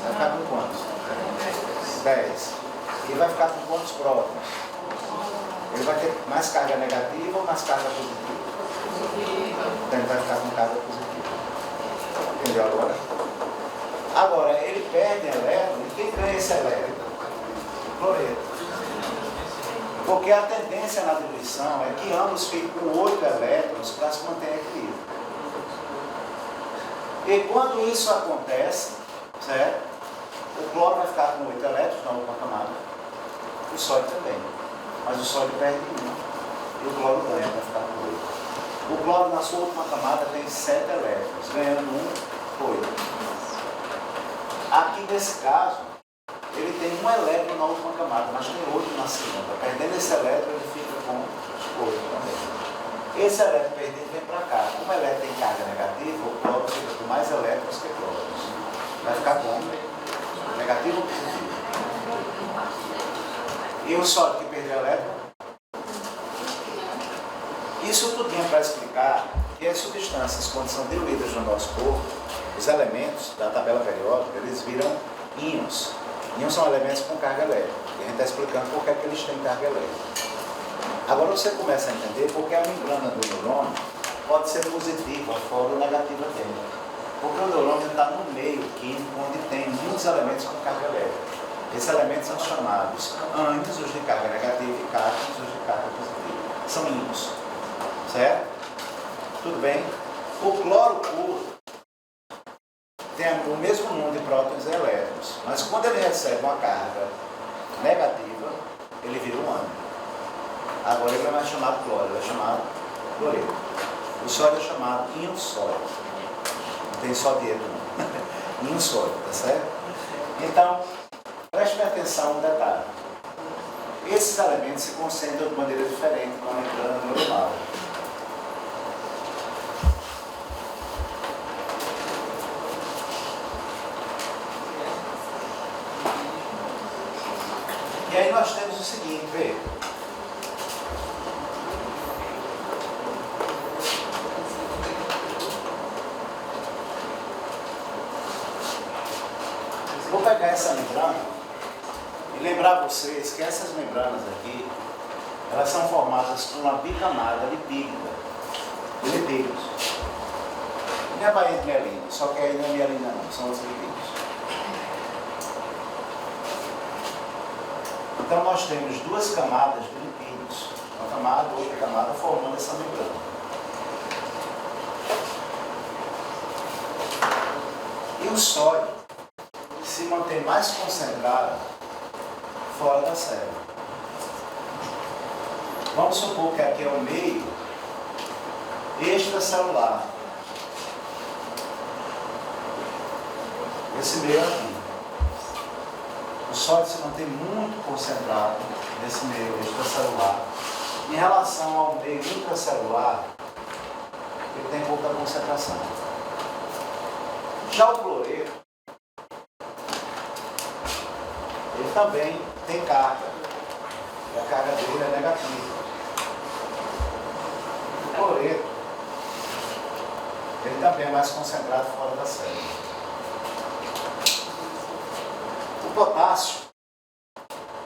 Vai ficar com quantos? 10. E vai ficar com quantos prótons? Ele vai ter mais carga negativa ou mais carga positiva? Então ele vai ficar com carga positiva. Entendeu agora? Agora, ele perde elétron e quem ganha esse elétron? O cloreto. Porque a tendência na diluição é que ambos fiquem com 8 elétrons para se manter em equilíbrio. E quando isso acontece, certo? O cloro vai ficar com 8 elétrons na última camada, o sódio também. Mas o sódio perde 1 e o cloro ganha, vai ficar com 8. O cloro na sua última camada tem 7 elétrons, ganhando 8. Aqui nesse caso, ele tem 1 elétron na última camada, mas tem 8 na segunda. Perdendo esse elétron, ele fica com 8 também. Esse elétron perdido vem para cá. Como o elétron tem carga negativa, o cloro fica com mais elétrons que cloros. Vai ficar com negativo ou positivo? E o sódio que perdeu elétron? Isso tudo para explicar que as substâncias, quando são diluídas no nosso corpo, os elementos da tabela periódica, eles viram íons. Íons são elementos com carga elétrica. E a gente está explicando por que é que eles têm carga elétrica. Agora você começa a entender porque a membrana do neurônio pode ser positiva fora ou negativa dele. Porque o neurônio está no meio químico onde tem muitos elementos com carga elétrica. Esses elementos são chamados ânions, os de carga negativa, e cátions, os de carga positiva. São íons. Certo? Tudo bem? O cloro puro tem o mesmo número de prótons e elétrons, mas quando ele recebe uma carga negativa, ele vira um ânion. Agora ele não é chamado cloro, ele é chamado cloreto. O sódio é chamado íon sódio. Não tem só dedo, não. Íon sódio, tá certo? Então, preste atenção a um detalhe. Esses elementos se concentram de maneira diferente na membrana neuronal. E aí nós temos o seguinte, vê. Vou pegar essa membrana e lembrar vocês que essas membranas aqui, elas são formadas por uma bicamada lipídica, de lipídios. Não é baía de mielina, só que aí não é mielina não, são os lipídios. Então nós temos 2 camadas de lipídios, uma camada e outra camada formando essa membrana. E o sódio se mantém mais concentrado fora da célula. Vamos supor que aqui é o meio extracelular. Esse meio aqui. O sódio se mantém muito concentrado nesse meio extracelular. Em relação ao meio intracelular, ele tem pouca concentração. Já o cloreto, ele também tem carga. E a carga dele é negativa. O cloreto, ele também é mais concentrado fora da célula. O potássio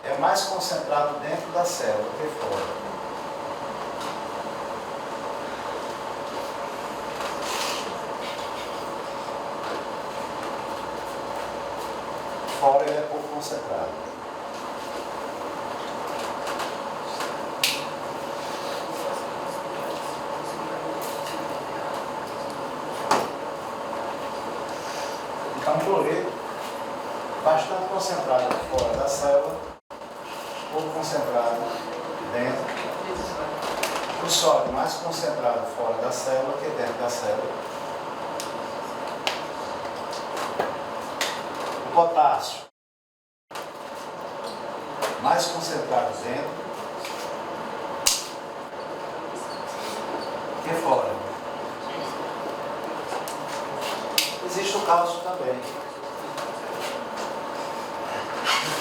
é mais concentrado dentro da célula do que fora. Fora ele é pouco concentrado. Então o cloreto bastante concentrado fora da célula, pouco concentrado dentro. O sódio mais concentrado fora da célula que dentro da célula. O potássio mais concentrado dentro que fora. Existe o cálcio também.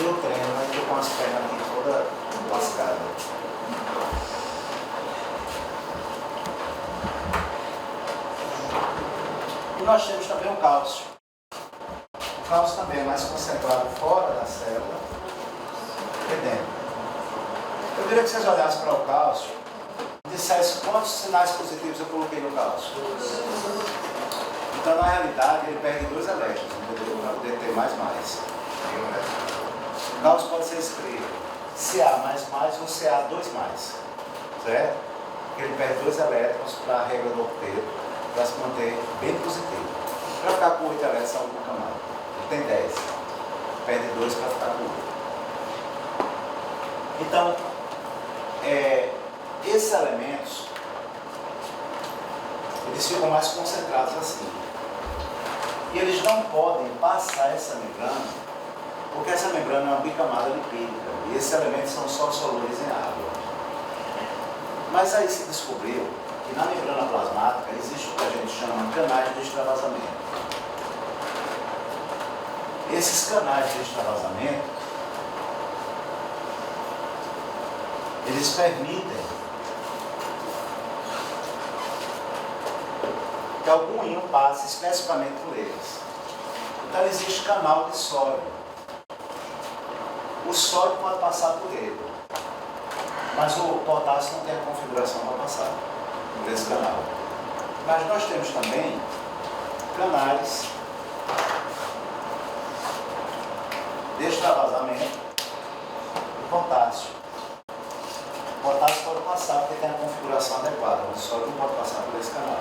Eu treino, mas estou com as pernas aqui toda lascada. E nós temos também o cálcio. O cálcio também é mais concentrado fora da célula que dentro. Eu queria que vocês olhassem para o cálcio e dissessem quantos sinais positivos eu coloquei no cálcio. Então, na realidade, ele perde 2 elétrons, entendeu? Para poder ter mais. O cálcio pode ser escrito Ca++ ou Ca2+, certo? Porque ele perde 2 elétrons para a regra do octeto, para se manter bem positivo. Para ficar com 8 elétrons, nunca mais. Ele tem 10. Perde 2 para ficar com 8. Então, esses elementos, eles ficam mais concentrados assim. E eles não podem passar essa membrana, porque essa membrana é uma bicamada lipídica. E esses elementos são só solúveis em água. Mas aí se descobriu que na membrana plasmática existe o que a gente chama de canais de extravasamento. Esses canais de extravasamento, eles permitem que algum íon passe especificamente por eles. Então existe canal de sódio. O sódio pode passar por ele, mas o potássio não tem a configuração para passar por esse canal. Mas nós temos também canais de extravasamento do potássio. O potássio pode passar porque tem a configuração adequada, mas o sódio não pode passar por esse canal.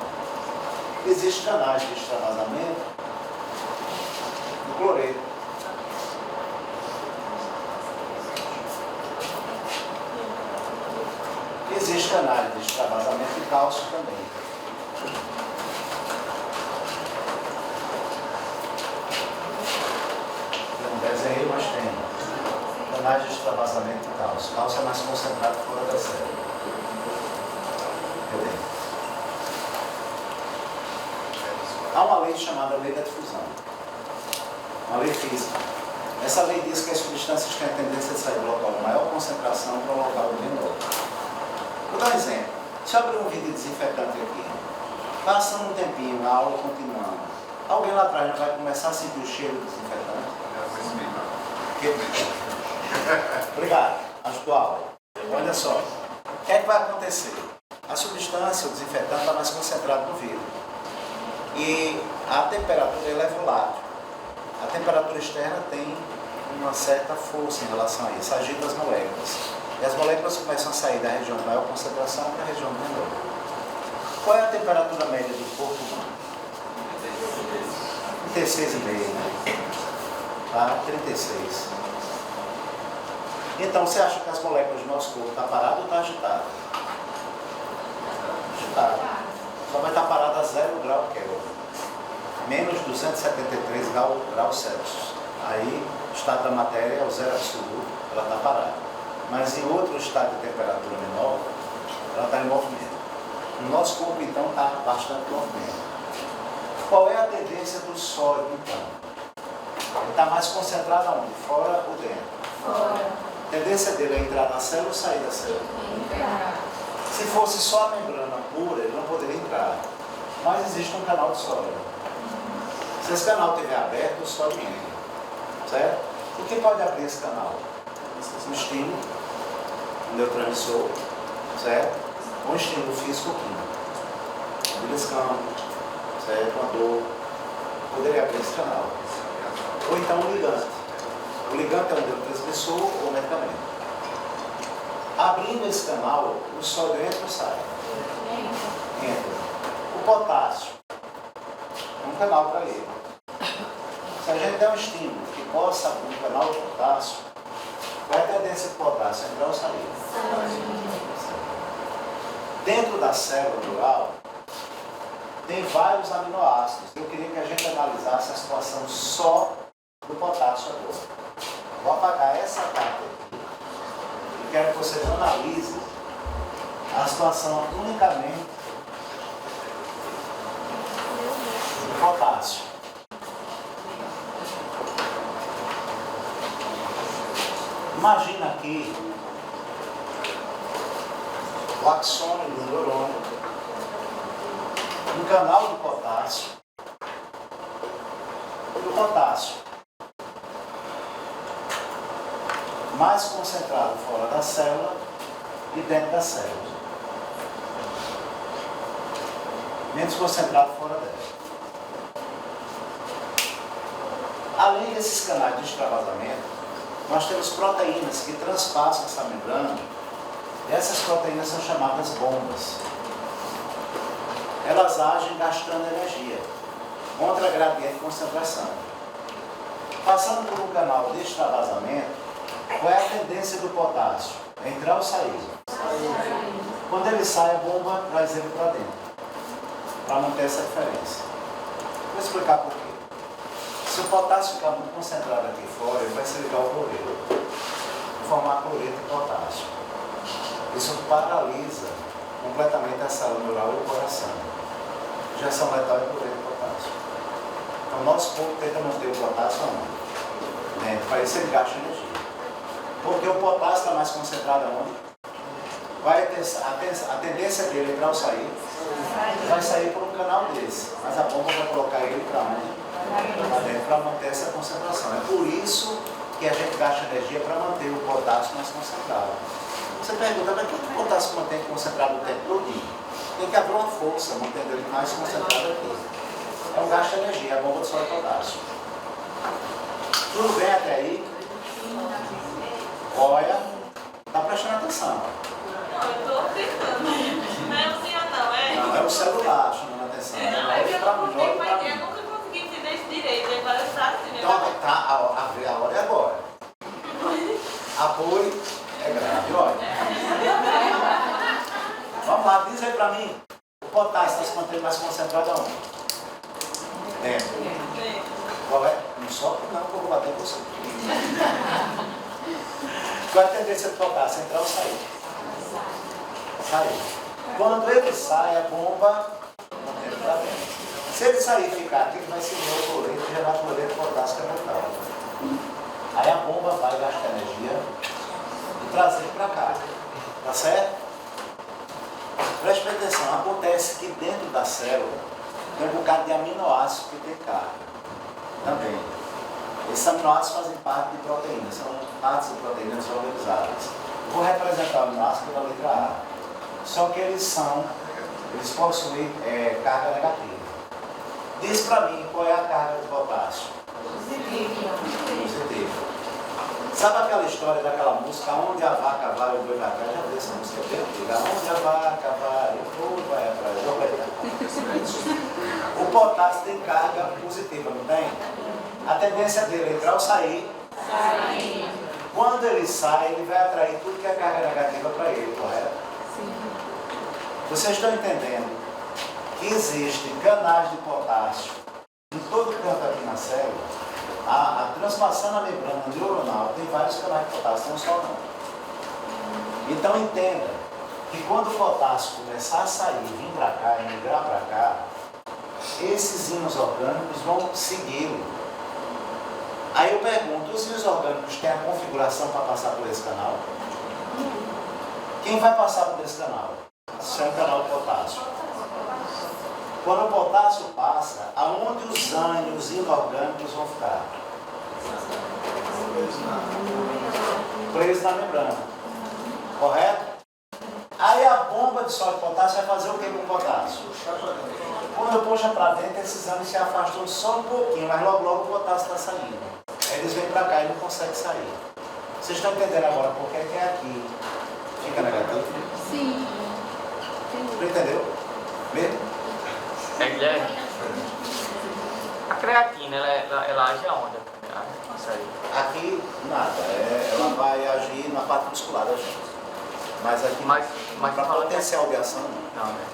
Existem canais de extravasamento do cloreto. Existem canais de extravasamento de cálcio também. Eu não desenhei, mas tem canais de extravasamento de cálcio. Cálcio é mais concentrado fora da célula. Entendeu? Há uma lei chamada lei da difusão. Uma lei física. Essa lei diz que as substâncias têm a tendência de sair do local de maior concentração para o local de menor. Vou dar um exemplo. Se eu abrir um vidro de desinfetante aqui, passando um tempinho, a aula continuando, alguém lá atrás já vai começar a sentir o cheiro do desinfetante? Obrigado. Ajudou a aula. Olha só. O que é que vai acontecer? A substância, o desinfetante, está mais concentrado no vidro. E a temperatura ele é volátil. A temperatura externa tem uma certa força em relação a isso, agita as moléculas. E as moléculas começam a sair da região de maior concentração para a região menor. Qual é a temperatura média do corpo humano? 36,5, né? Tá? 36. Então, você acha que as moléculas do nosso corpo estão paradas ou estão agitadas? Agitadas. Só vai estar parada a 0 grau Kelvin. Menos 273 graus Celsius. Aí, o estado da matéria é o zero absoluto, ela está parada. Mas em outro estado de temperatura menor, ela está em movimento. O nosso corpo, então, está bastante em movimento. Qual é a tendência do sódio, então? Ele está mais concentrado aonde? Fora ou dentro? Fora. A tendência dele é entrar na célula ou sair da célula? Entrar. Se fosse só a membrana pura, ele não poderia entrar. Mas existe um canal de sódio. Se esse canal estiver aberto, o sódio entra. Certo? O que pode abrir esse canal? Um estímulo, um neurotransmissor, certo? Um estímulo físico-químico. Um beliscão, certo? Uma dor. Poderia abrir esse canal. Ou então um ligante. O ligante é um neurotransmissor ou um medicamento. Abrindo esse canal, o sódio entra ou sai? Entra. O potássio é um canal para ele. Se a gente der um estímulo que possa abrir um canal de potássio, qual é a tendência do potássio? Entrar ou sair? Dentro da célula neural, tem vários aminoácidos. Eu queria que a gente analisasse a situação só do potássio agora. Vou apagar essa parte aqui e quero que vocês analisem a situação unicamente do potássio. Imagina aqui o axônio do neurônio, um canal de potássio e o potássio mais concentrado fora da célula e dentro da célula, menos concentrado fora dela. Além desses canais de extravasamento, nós temos proteínas que transpassam essa membrana, e essas proteínas são chamadas bombas. Elas agem gastando energia, contra gradiente de concentração. Passando por um canal de extravasamento, qual é a tendência do potássio? Entrar ou sair? Quando ele sai, a bomba traz ele para dentro, para manter essa diferença. Vou explicar por quê. Se o potássio ficar muito concentrado aqui fora, ele vai se ligar ao cloreto, formar cloreto e potássio. Isso paralisa completamente a célula neural e o coração. Injeção letal é cloreto e potássio. Então, o nosso corpo tenta manter o potássio onde? Dentro, para isso ele gasta energia. Porque o potássio está mais concentrado onde? A tendência dele entrar ou sair? Vai sair por um canal desse, mas a bomba vai colocar ele para onde? Para dentro, para manter essa concentração. É por isso que a gente gasta energia para manter o potássio mais concentrado. Você pergunta, mas por que o potássio mantém concentrado o tempo todo? Tem que haver uma força mantendo ele mais concentrado aqui. É um gasto de energia, a bomba de sódio e potássio. Tudo bem até aí? Olha, está prestando atenção. Não, eu estou tentando. Não é o senhor, não, é? Não, é o celular chamando atenção. Não, é que eu não consigo, mas eu nunca consegui entender isso direito. Agora está assim, então, tá, a hora é agora. Apoio é grave, olha. Vamos lá, diz aí para mim. O potássio está se mantendo mais concentrado aonde? Dentro. Qual é? Não só não, que eu vou bater em você. Qual é a tendência do potássio? Entrar ou sair? Sair. Quando ele sai, a bomba entra para dentro. Se ele sair e ficar aqui, ele vai se unir ao cloreto e gerar cloreto e potássio que é mortal. Aí a bomba vai gastar energia e trazer para cá. Tá certo? Preste atenção, acontece que dentro da célula tem um bocado de aminoácidos que tem carga também. Esses aminoácidos fazem parte de proteínas, são partes de proteínas organizadas. Vou representar o aminoácido pela letra A. Só que eles possuem carga negativa. Diz para mim qual é a carga do potássio. Positiva. Sabe aquela história daquela música, onde a vaca vai, o boi vai atrás? Já viu essa música bem antiga? Onde a vaca vai, o boi vai atrás. O potássio tem carga positiva, não tem? A tendência dele é entrar ou sair? Sair. Quando ele sai, ele vai atrair tudo que é carga negativa para ele, correto? Sim. Vocês estão entendendo que existem canais de potássio em todo canto aqui na célula? A transpassão na membrana neuronal tem vários canais de potássio, não só não. Então entenda que quando o potássio começar a sair, vir para cá e migrar para cá, esses íons orgânicos vão segui-lo. Aí eu pergunto, os íons orgânicos têm a configuração para passar por esse canal? Quem vai passar por esse canal? Isso é um canal de potássio. Quando o potássio passa, aonde os ânions inorgânicos vão ficar? Presos na membrana. Correto? Aí a bomba de sódio e potássio vai fazer o que com o potássio? Quando puxa para dentro, esses ânions se afastam só um pouquinho, mas logo logo o potássio está saindo. Aí eles vêm para cá e não conseguem sair. Vocês estão entendendo agora por que é aqui? Fica negativo? Sim. Tu entendeu? Mesmo? Guilherme, a creatina, ela age aonde? Isso aí. Aqui, nada. Ela vai agir na parte muscular da gente. Mas aqui, Mas para fala potencial de ação, Não, né?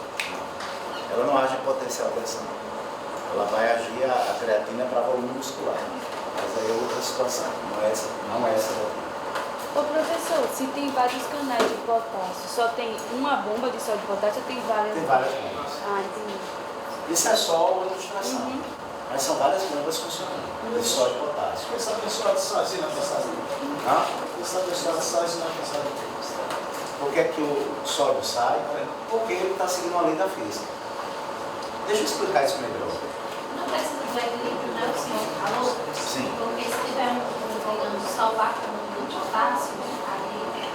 ela não age em potencial de ação. Ela vai agir a creatina para volume muscular. Mas aí é outra situação. Não é essa daqui. Ô professor, se tem vários canais de potássio, só tem uma bomba de sódio de potássio ou tem várias? Tem várias bombas. Ah, entendi. Isso é só uma ilustração. Mas são várias bombas funcionando. De sódio e potássio. Essa pessoa sai na passagem. Essa pessoa sai na passagem. Por que é que o sódio sai? Porque ele está seguindo a lei da física. Deixa eu explicar isso melhor. Não precisa do equilíbrio, né? O senhor falou? Sim. Porque se tiver um salvar com muito fácil, aí...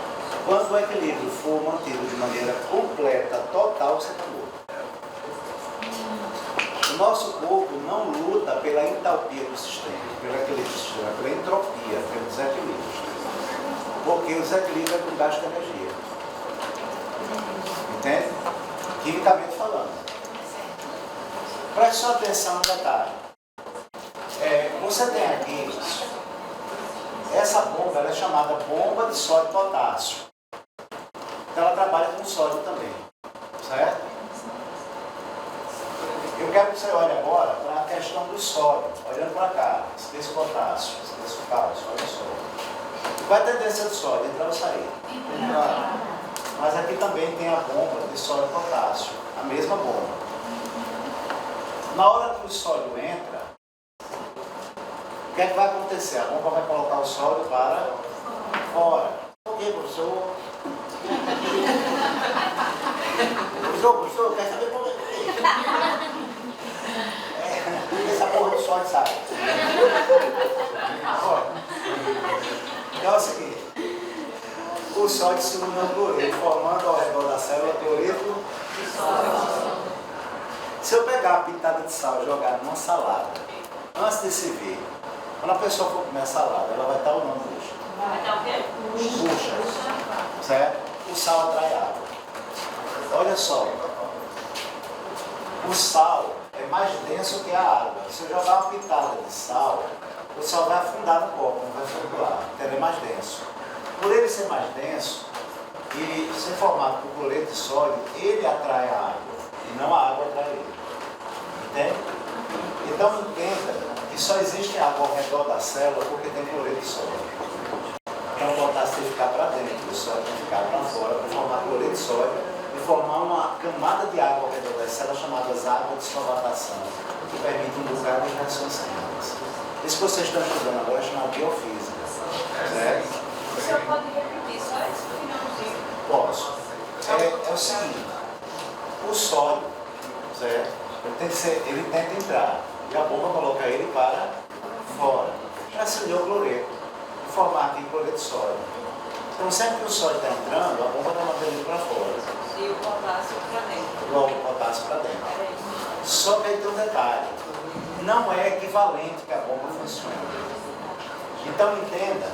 Quando o equilíbrio for mantido de maneira completa, total, você acabou. O nosso corpo não luta pela entalpia do sistema, pelo equilíbrio do sistema, pela entropia, pelo desequilíbrio. Porque o desequilíbrio é com gasto de energia. Entende? Quimicamente falando. Preste só atenção no detalhe. Você tem aqui, essa bomba ela é chamada bomba de sódio e potássio. Então ela trabalha com sódio também. Certo? Eu quero que você olhe agora para a questão do sódio. Olhando para cá, esse potássio, esse cálcio, olha só. Qual é a tendência do sódio? Entrar ou sair? Entrar. Mas aqui também tem a bomba de sódio e potássio. A mesma bomba. Na hora que o sódio entra, o que é que vai acontecer? A bomba vai colocar o sódio para fora. Por quê, professor? Professor, quer saber por quê? Essa porra do sódio sai. Então é o seguinte, o sódio se une ao cloreto, formando ao redor da célula cloreto de sal. Se eu pegar a pitada de sal e jogar numa salada, antes de se ver, quando a pessoa for comer a salada, ela vai estar ou não murcha? Vai estar o quê? Murcha. Certo? O sal atrai água. Olha só, o sal é mais denso que a água. Se eu jogar uma pitada de sal, o sal vai afundar no copo, não vai flutuar, então ele é mais denso. Por ele ser mais denso e ser formado por cloreto de sódio, ele atrai a água e não a água atrai ele. Entende? Então entenda que só existe água ao redor da célula porque tem cloreto de sódio. Então o potássio tem que ficar para dentro, o sódio tem que ficar para fora para formar cloreto de sódio e formar uma camada de água ao redor das células chamadas água de solvatação, que permite um bocado de reações químicas. Isso que vocês estão estudando agora é chamado biofísica. Certo? O senhor pode repetir só esse finalzinho? Posso. É o seguinte, o sódio, certo? Ele tenta entrar e a bomba coloca ele para fora. Já acendeu o cloreto e formar aqui cloreto de sódio. Então sempre que o sódio está entrando, a bomba está mandando ele para fora. E o potássio para dentro. Igual o potássio para dentro. Só que aí tem um detalhe. Não é equivalente que a bomba funcione. Então entenda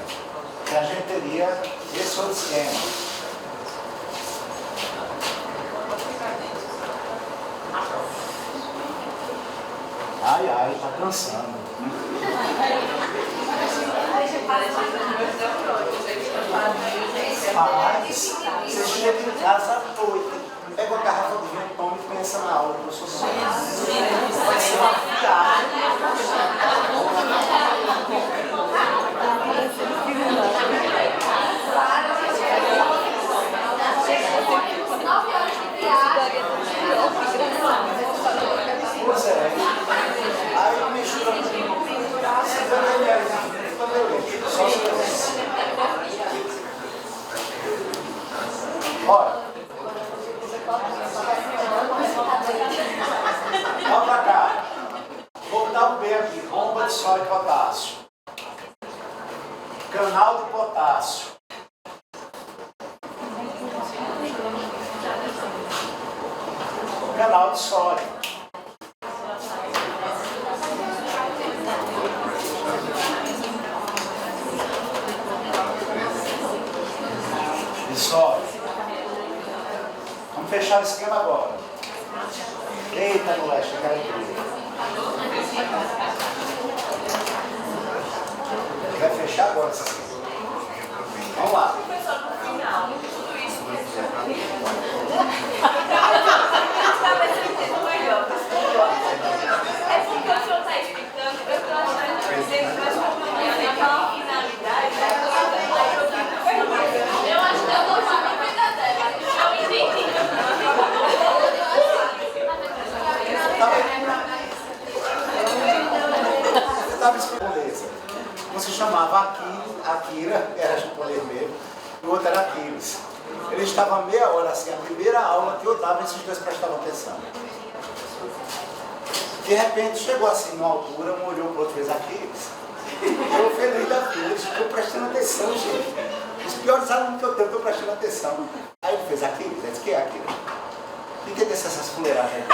que a gente teria esse outro esquema. Ai, tá cansando. Você chega em casa, pega uma garrafa de vinho, toma e pensa na aula do professor. Vai ser uma viagem. Pois é. Aí mistura com 50 ml de vinho, só se olha. Olha pra cá. Vou dar um B aqui. Bomba de sódio e potássio. Canal de potássio. Canal de sódio. De sódio. Vamos fechar o esquema agora. Eita, moleque, eu quero ver. Vai fechar agora esse esquema. Vamos lá. Professor, no final, tudo isso é porque o senhor está explicando, eu estou achando que vocês mais compreendem aquela finalidade. Eu acho que eu vou falar verdadeira. Eu entendi. Você estava explicando. Você chamava Akira, que era japonês mesmo, e o outro era Aquiles. Ele estava meia hora assim, a primeira aula que eu dava, esses dois prestavam atenção. De repente chegou assim, numa altura, um olhou para o outro e fez Aquiles. Eu feliz da vida, estou prestando atenção, gente. Os piores alunos que eu tenho, estou prestando atenção. Aí ele fez Aquiles, ele disse, que é Aquiles? O que é dessas fuleiragens aí?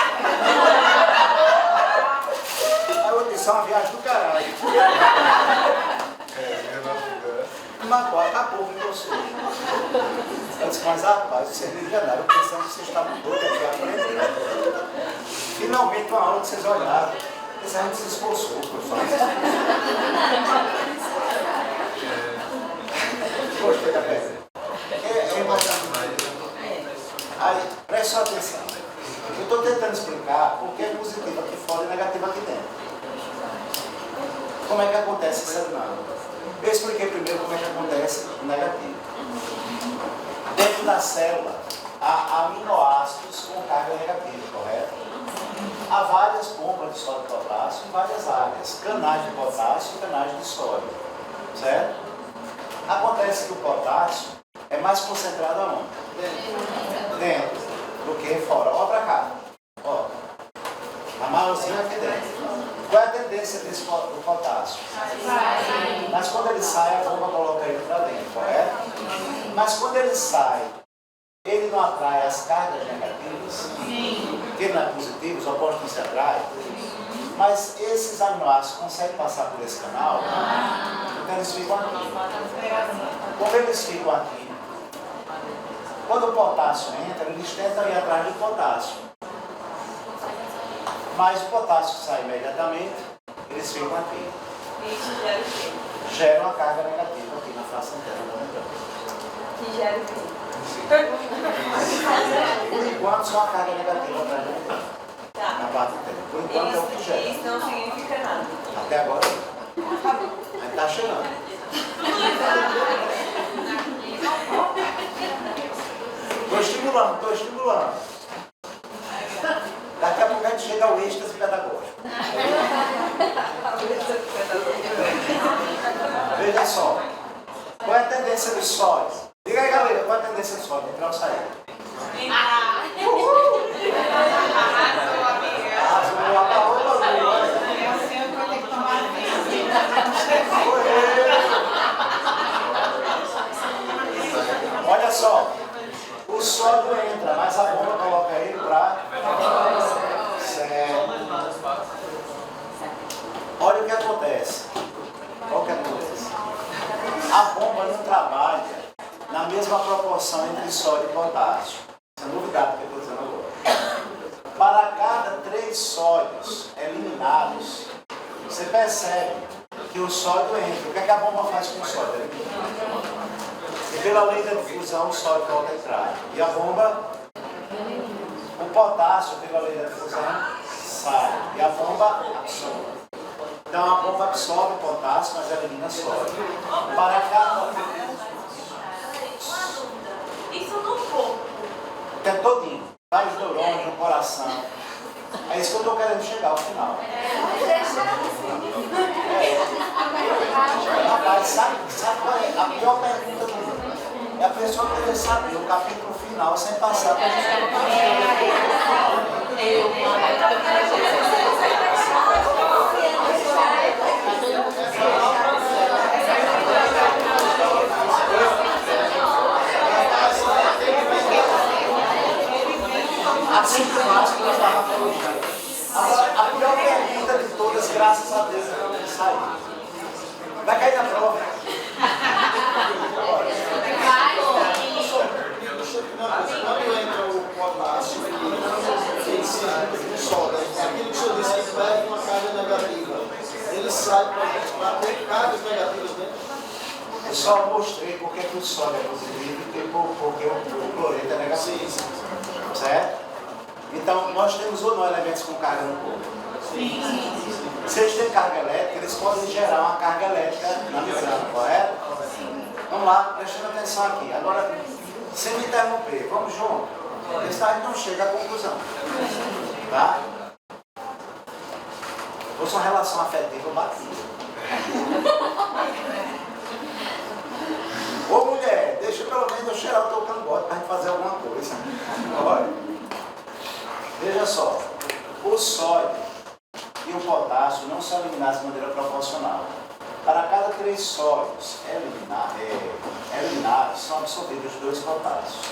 ser uma viagem do caralho. Mas pô, acabou com você. Eu disse, mas rapaz, vocês me enganaram, pensando que vocês estavam todos aqui aprendendo. Finalmente uma aula que vocês olharam. Essa gente se esforçou, professor. Gostei da peça. É importante. Aí, preste sua atenção. Eu estou tentando explicar por que é positivo aqui fora e negativo aqui dentro. Como é que acontece esse cenário? Eu expliquei primeiro como é que acontece o negativo. Dentro da célula, há aminoácidos com carga negativa, correto? Há várias bombas de sódio e potássio em várias áreas. Canais de potássio e canais de sódio. Certo? Acontece que o potássio é mais concentrado aonde? Dentro do que fora. Olha para cá. Ó. A maiorzinha aqui dentro. Qual é a tendência do potássio? Mas quando ele sai, a bomba coloca ele para dentro, correto? Mas quando ele sai, ele não atrai as cargas negativas? Porque ele não é positivo, os opostos não se atraem. Mas esses aminoácidos conseguem passar por esse canal? Então eles ficam aqui. Como eles ficam aqui, quando o potássio entra, eles tentam ir atrás do potássio. Mas o potássio sai imediatamente, eles ficam aqui. Isso gera o quê? Gera uma carga negativa aqui na face interna da membrana. Que gera o quê? Por enquanto, só uma carga negativa atrás da membrana. Tá. Na parte interna. Por enquanto é o que gera. Isso não significa nada. Até agora, mas está chegando. Estou estimulando. Daqui a pouco a gente chega ao êxtase pedagógico. Veja só. Qual é a tendência do sódio? Diga aí, galera, qual é a tendência do sódio? Entrar ou sair? Olha só. O sódio entra, mas a bomba coloca ele para... Certo. Olha o que acontece. Olha o que acontece. A bomba não trabalha na mesma proporção entre sódio e potássio. Essa é novidade que eu estou dizendo agora. Para cada 3 sódios eliminados, você percebe que o sódio entra. O que é que a bomba faz com o sódio? E pela lei da difusão, o sódio volta a entrar. E a bomba, o potássio, pela lei da difusão, sai. E a bomba absorve. Então a bomba absorve o potássio, mas elimina sódio. Para cada... Isso no corpo. É todinho. Vários neurônios no coração. É isso que eu estou querendo chegar ao final. Rapaz, sabe qual é a pior pergunta do mundo? É a pessoa querer saber o capítulo final sem passar para a gente. Assim faz que eu estava falando. Agora, a pior pergunta de todas, graças a Deus, eu não saí. Vai cair na prova. Quando entra o potássio aqui, ele se solda. Aquilo que o senhor disse que leva uma carga negativa. Ele sai para ter cargas negativas dentro. Eu só mostrei porque que o sódio é positivo e porque o cloreto é negativo. Certo? Então, nós temos ou não elementos com carga no corpo? Sim. Se eles têm carga elétrica, eles podem gerar uma carga elétrica na membrana, correto? Vamos lá, prestando atenção aqui. Agora, sem me interromper, vamos junto. Porque senão a gente não chega à conclusão. Tá? Fosse uma relação afetiva batida. Ô mulher, deixa pelo menos eu cheirar o teu cangote para a gente fazer alguma coisa. Olha. Veja só, o sódio e o potássio não são eliminados de maneira proporcional. Para cada 3 sódios eliminados, são absorvidos 2 potássios.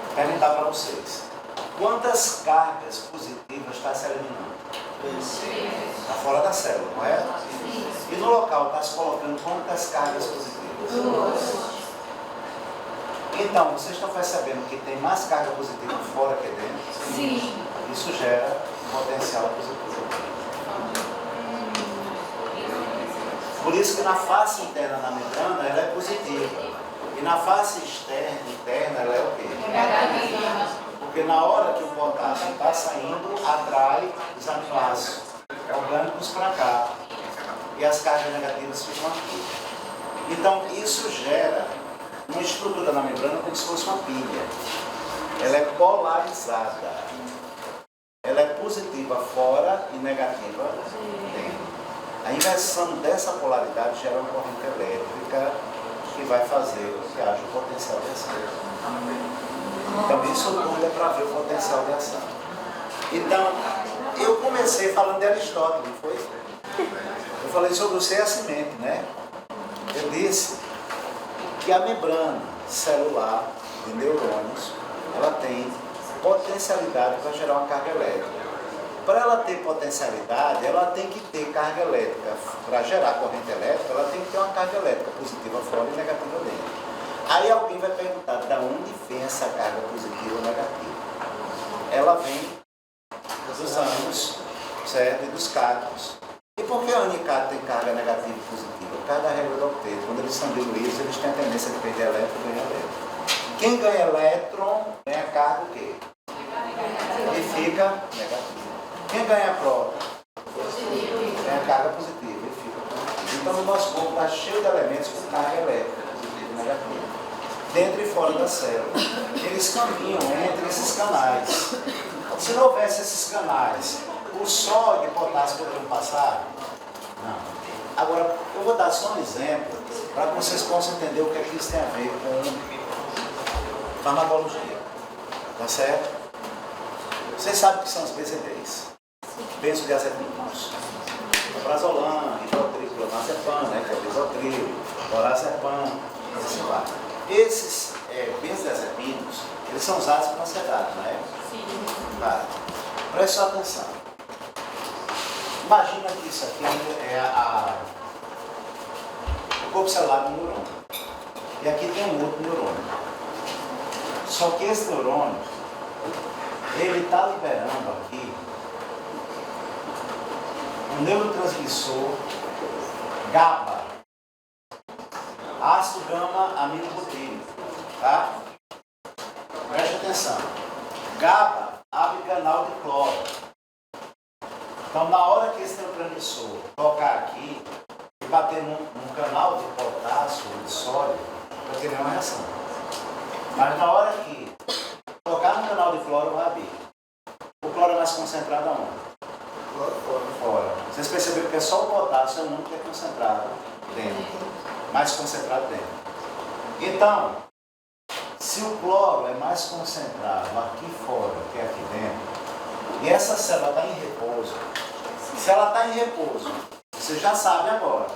Vou perguntar para vocês, quantas cargas positivas está se eliminando? Está fora da célula, correto? E no local está se colocando quantas cargas positivas? Então, vocês estão percebendo que tem mais carga positiva fora que dentro? Sim. Isso gera potencial positivo. Por isso que na face interna da membrana ela é positiva. E na face interna ela é o quê? Negativa. Porque na hora que o potássio está saindo, atrai os aminoácidos orgânicos para cá. E as cargas negativas ficam aqui. Então isso gera uma estrutura na membrana como se fosse uma pilha. Ela é polarizada. Ela é positiva fora e negativa dentro. A inversão dessa polaridade gera uma corrente elétrica que vai fazer com que haja o potencial de ação. Então isso tudo é para ver o potencial de ação. Então, eu comecei falando de Aristóteles, não foi? Eu falei sobre o ser e a semente, né? Eu disse que a membrana celular de neurônios, ela tem potencialidade para gerar uma carga elétrica. Para ela ter potencialidade, ela tem que ter carga elétrica. Para gerar corrente elétrica, ela tem que ter uma carga elétrica positiva fora e negativa dentro. Aí alguém vai perguntar, de onde vem essa carga positiva ou negativa? Ela vem dos ânions, certo? E dos cátions. E por que a unicátion tem carga negativa e positiva? Por causa da regra do octeto. Quando eles são diluídos, eles têm a tendência de perder elétron e ganhar elétron. Quem ganha elétron, ganha carga o quê? E fica negativo. Quem ganha próton? Ganha carga positiva e fica positivo. Então o nosso corpo está cheio de elementos com carga elétrica, positiva e negativa. Dentro e fora da célula. Eles caminham entre esses canais. Se não houvesse esses canais, o sódio e o potássio poderiam passar? Não. Agora, eu vou dar só um exemplo para que vocês possam entender o que é que isso tem a ver com farmacologia. Tá certo? Vocês sabem o que são os BZDs. Benzodiazepinas. Prazolam, ribotril, clonazepam, né, que é o bisotril, lorazepam, assim vai. Esses benzodiazepinas, eles são usados para ansiedade, não é? Sim. Tá. Preste só atenção. Imagina que isso aqui é o corpo celular do neurônio. E aqui tem um outro neurônio. Só que esse neurônio, ele está liberando aqui um neurotransmissor GABA, ácido gama-aminobutírico, tá? Preste atenção. GABA abre canal de cloro. Então, na hora que esse neurotransmissor tocar aqui e bater num canal de potássio ou de sódio, vai ter nenhuma reação. Mas na hora que tocar no canal de cloro, vai abrir. O cloro é mais concentrado aonde? Fora. Vocês perceberam que é só o potássio não que é concentrado dentro. Mais concentrado dentro. Então, se o cloro é mais concentrado aqui fora que aqui dentro, e essa célula está em repouso, se ela está em repouso, vocês já sabem agora,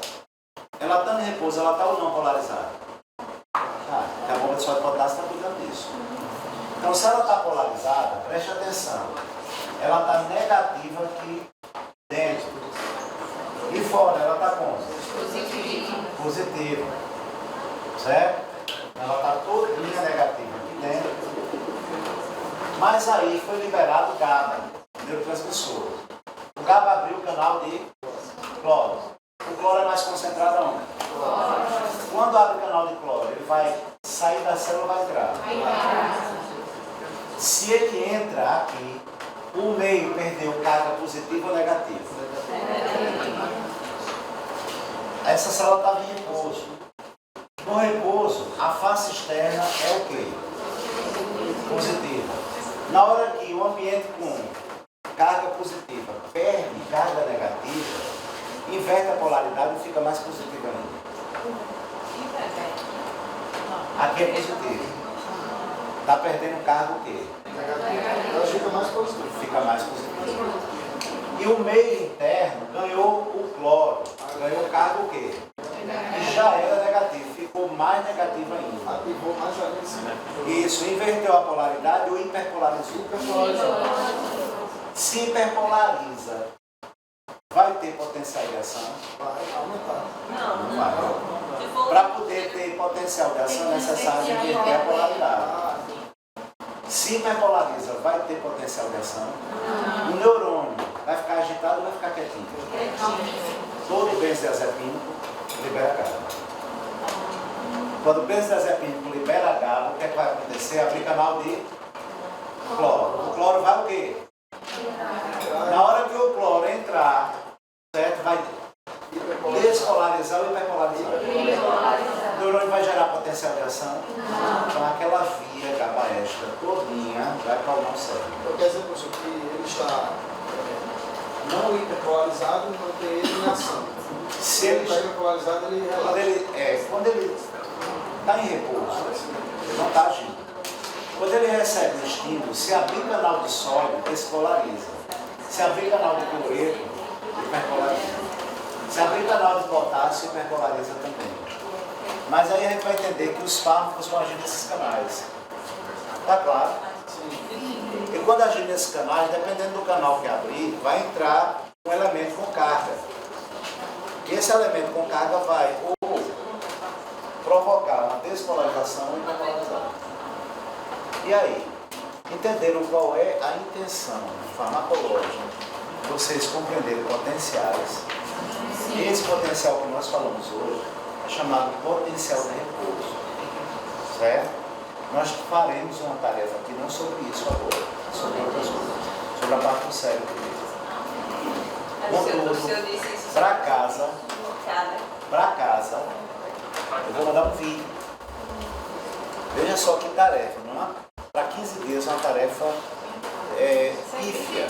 ela está em repouso, ela está ou não polarizada? Tá, porque a bomba de sódio e potássio está cuidando disso. Então, se ela está polarizada, preste atenção, ela está negativa aqui dentro. E fora, ela está como? Positiva. Certo? Ela está todinha negativa aqui dentro. Mas aí foi liberado o GABA, neurotransmissor. O GABA abriu o canal de cloro. O cloro é mais concentrado aonde? Quando abre o canal de cloro, ele vai sair da célula ou vai entrar? Se ele entra aqui, o meio perdeu carga positiva ou negativa? Essa célula estava em repouso. No repouso, a face externa é o quê? Positiva. Na hora que o ambiente com carga positiva perde carga negativa, inverte a polaridade e fica mais positiva ainda. Aqui é positivo. Está perdendo carga o quê? Ela fica mais positiva. Fica mais positivo. E o meio interno ganhou o cloro. Ganhou carga o quê? E já era negativo. Ficou mais negativo ainda. Ativou mais ainda em cima. Isso, inverteu a polaridade ou hiperpolarizou? Se hiperpolariza vai ter potencial de ação? Vai aumentar. Não vai. Para poder ter potencial de ação é necessário inverter a polaridade. Se hiperpolariza, vai ter potencial de ação? O neurônio vai ficar agitado ou vai ficar quietinho? Todo benzodiazepínico libera GABA. Quando o benzodiazepínico libera GABA, o que é que vai acontecer? Abrir canal de cloro. O cloro vai o quê? Na hora que o cloro entrar, certo? Vai despolarizar ou hiperpolarizar? O neurônio vai gerar potencial de ação? Então aquela via GABAérgica todinha vai acalmar o cérebro. Então quer dizer, professor, que ele está não hiperpolarizado, mantém ele em ação. Se ele está hiperpolarizado, ele relaxa. quando ele está em repouso, não está agindo. Quando ele recebe um estímulo, se abrir canal de sódio, despolariza. Se abrir canal de cloreto, hiperpolariza. Se abrir canal de potássio, hiperpolariza também. Mas aí a gente vai entender que os fármacos vão agir nesses canais. Tá claro? E quando agir nesses canais, dependendo do canal que abrir, vai entrar um elemento com carga. E esse elemento com carga vai ou provocar uma despolarização ou hiperpolarização. E aí? Entenderam qual é a intenção farmacológica? Vocês compreenderem potenciais. Esse potencial que nós falamos hoje é chamado potencial de repouso. Certo? Nós faremos uma tarefa aqui não sobre isso agora, sobre outras coisas, sobre a parte do cérebro mesmo. Contudo, para casa, eu vou mandar um vídeo. Veja só que tarefa, para 15 dias, uma tarefa pífia.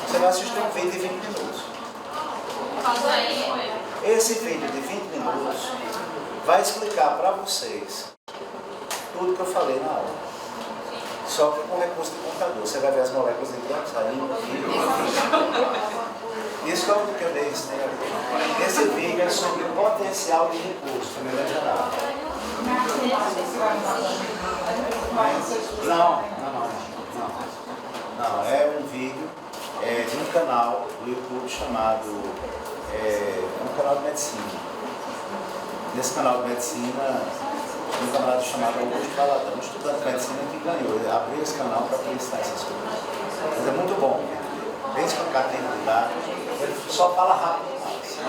Você vai assistir um vídeo de 20 minutos. Esse vídeo de 20 minutos vai explicar para vocês tudo que eu falei na aula. Só que com recurso de computador. Você vai ver as moléculas entrando, saindo, isso que é o que eu dei esse tempo. Esse vídeo é sobre potencial de repouso, de maneira geral. Não, é um vídeo de um canal do YouTube chamado um canal de medicina. Nesse canal de medicina, um camarada chamado Augusto Baladão, um estudante de medicina que ganhou. Ele abriu esse canal para ensinar essas coisas. Mas é muito bom, bem explicado, tem que dar. Ele só fala rápido demais.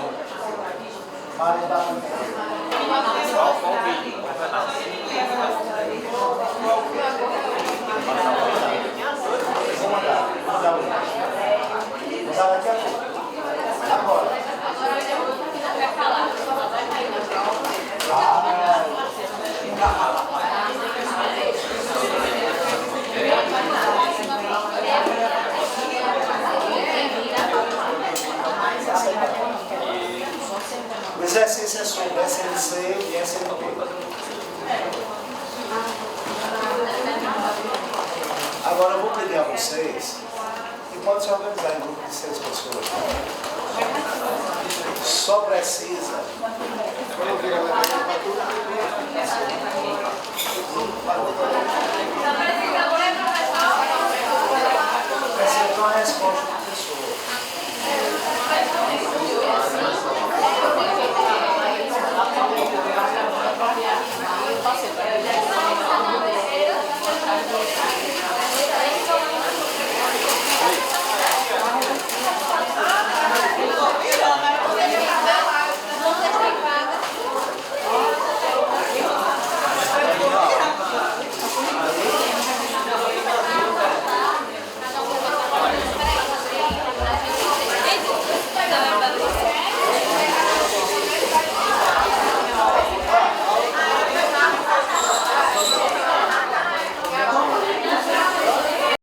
Fala e dá vou mandar daqui a pouco. Agora. O exercício é sobre SNC e SNP. Agora eu vou pedir a vocês que pode se organizar em grupo de 6 pessoas. Só precisa. Quando eu virar a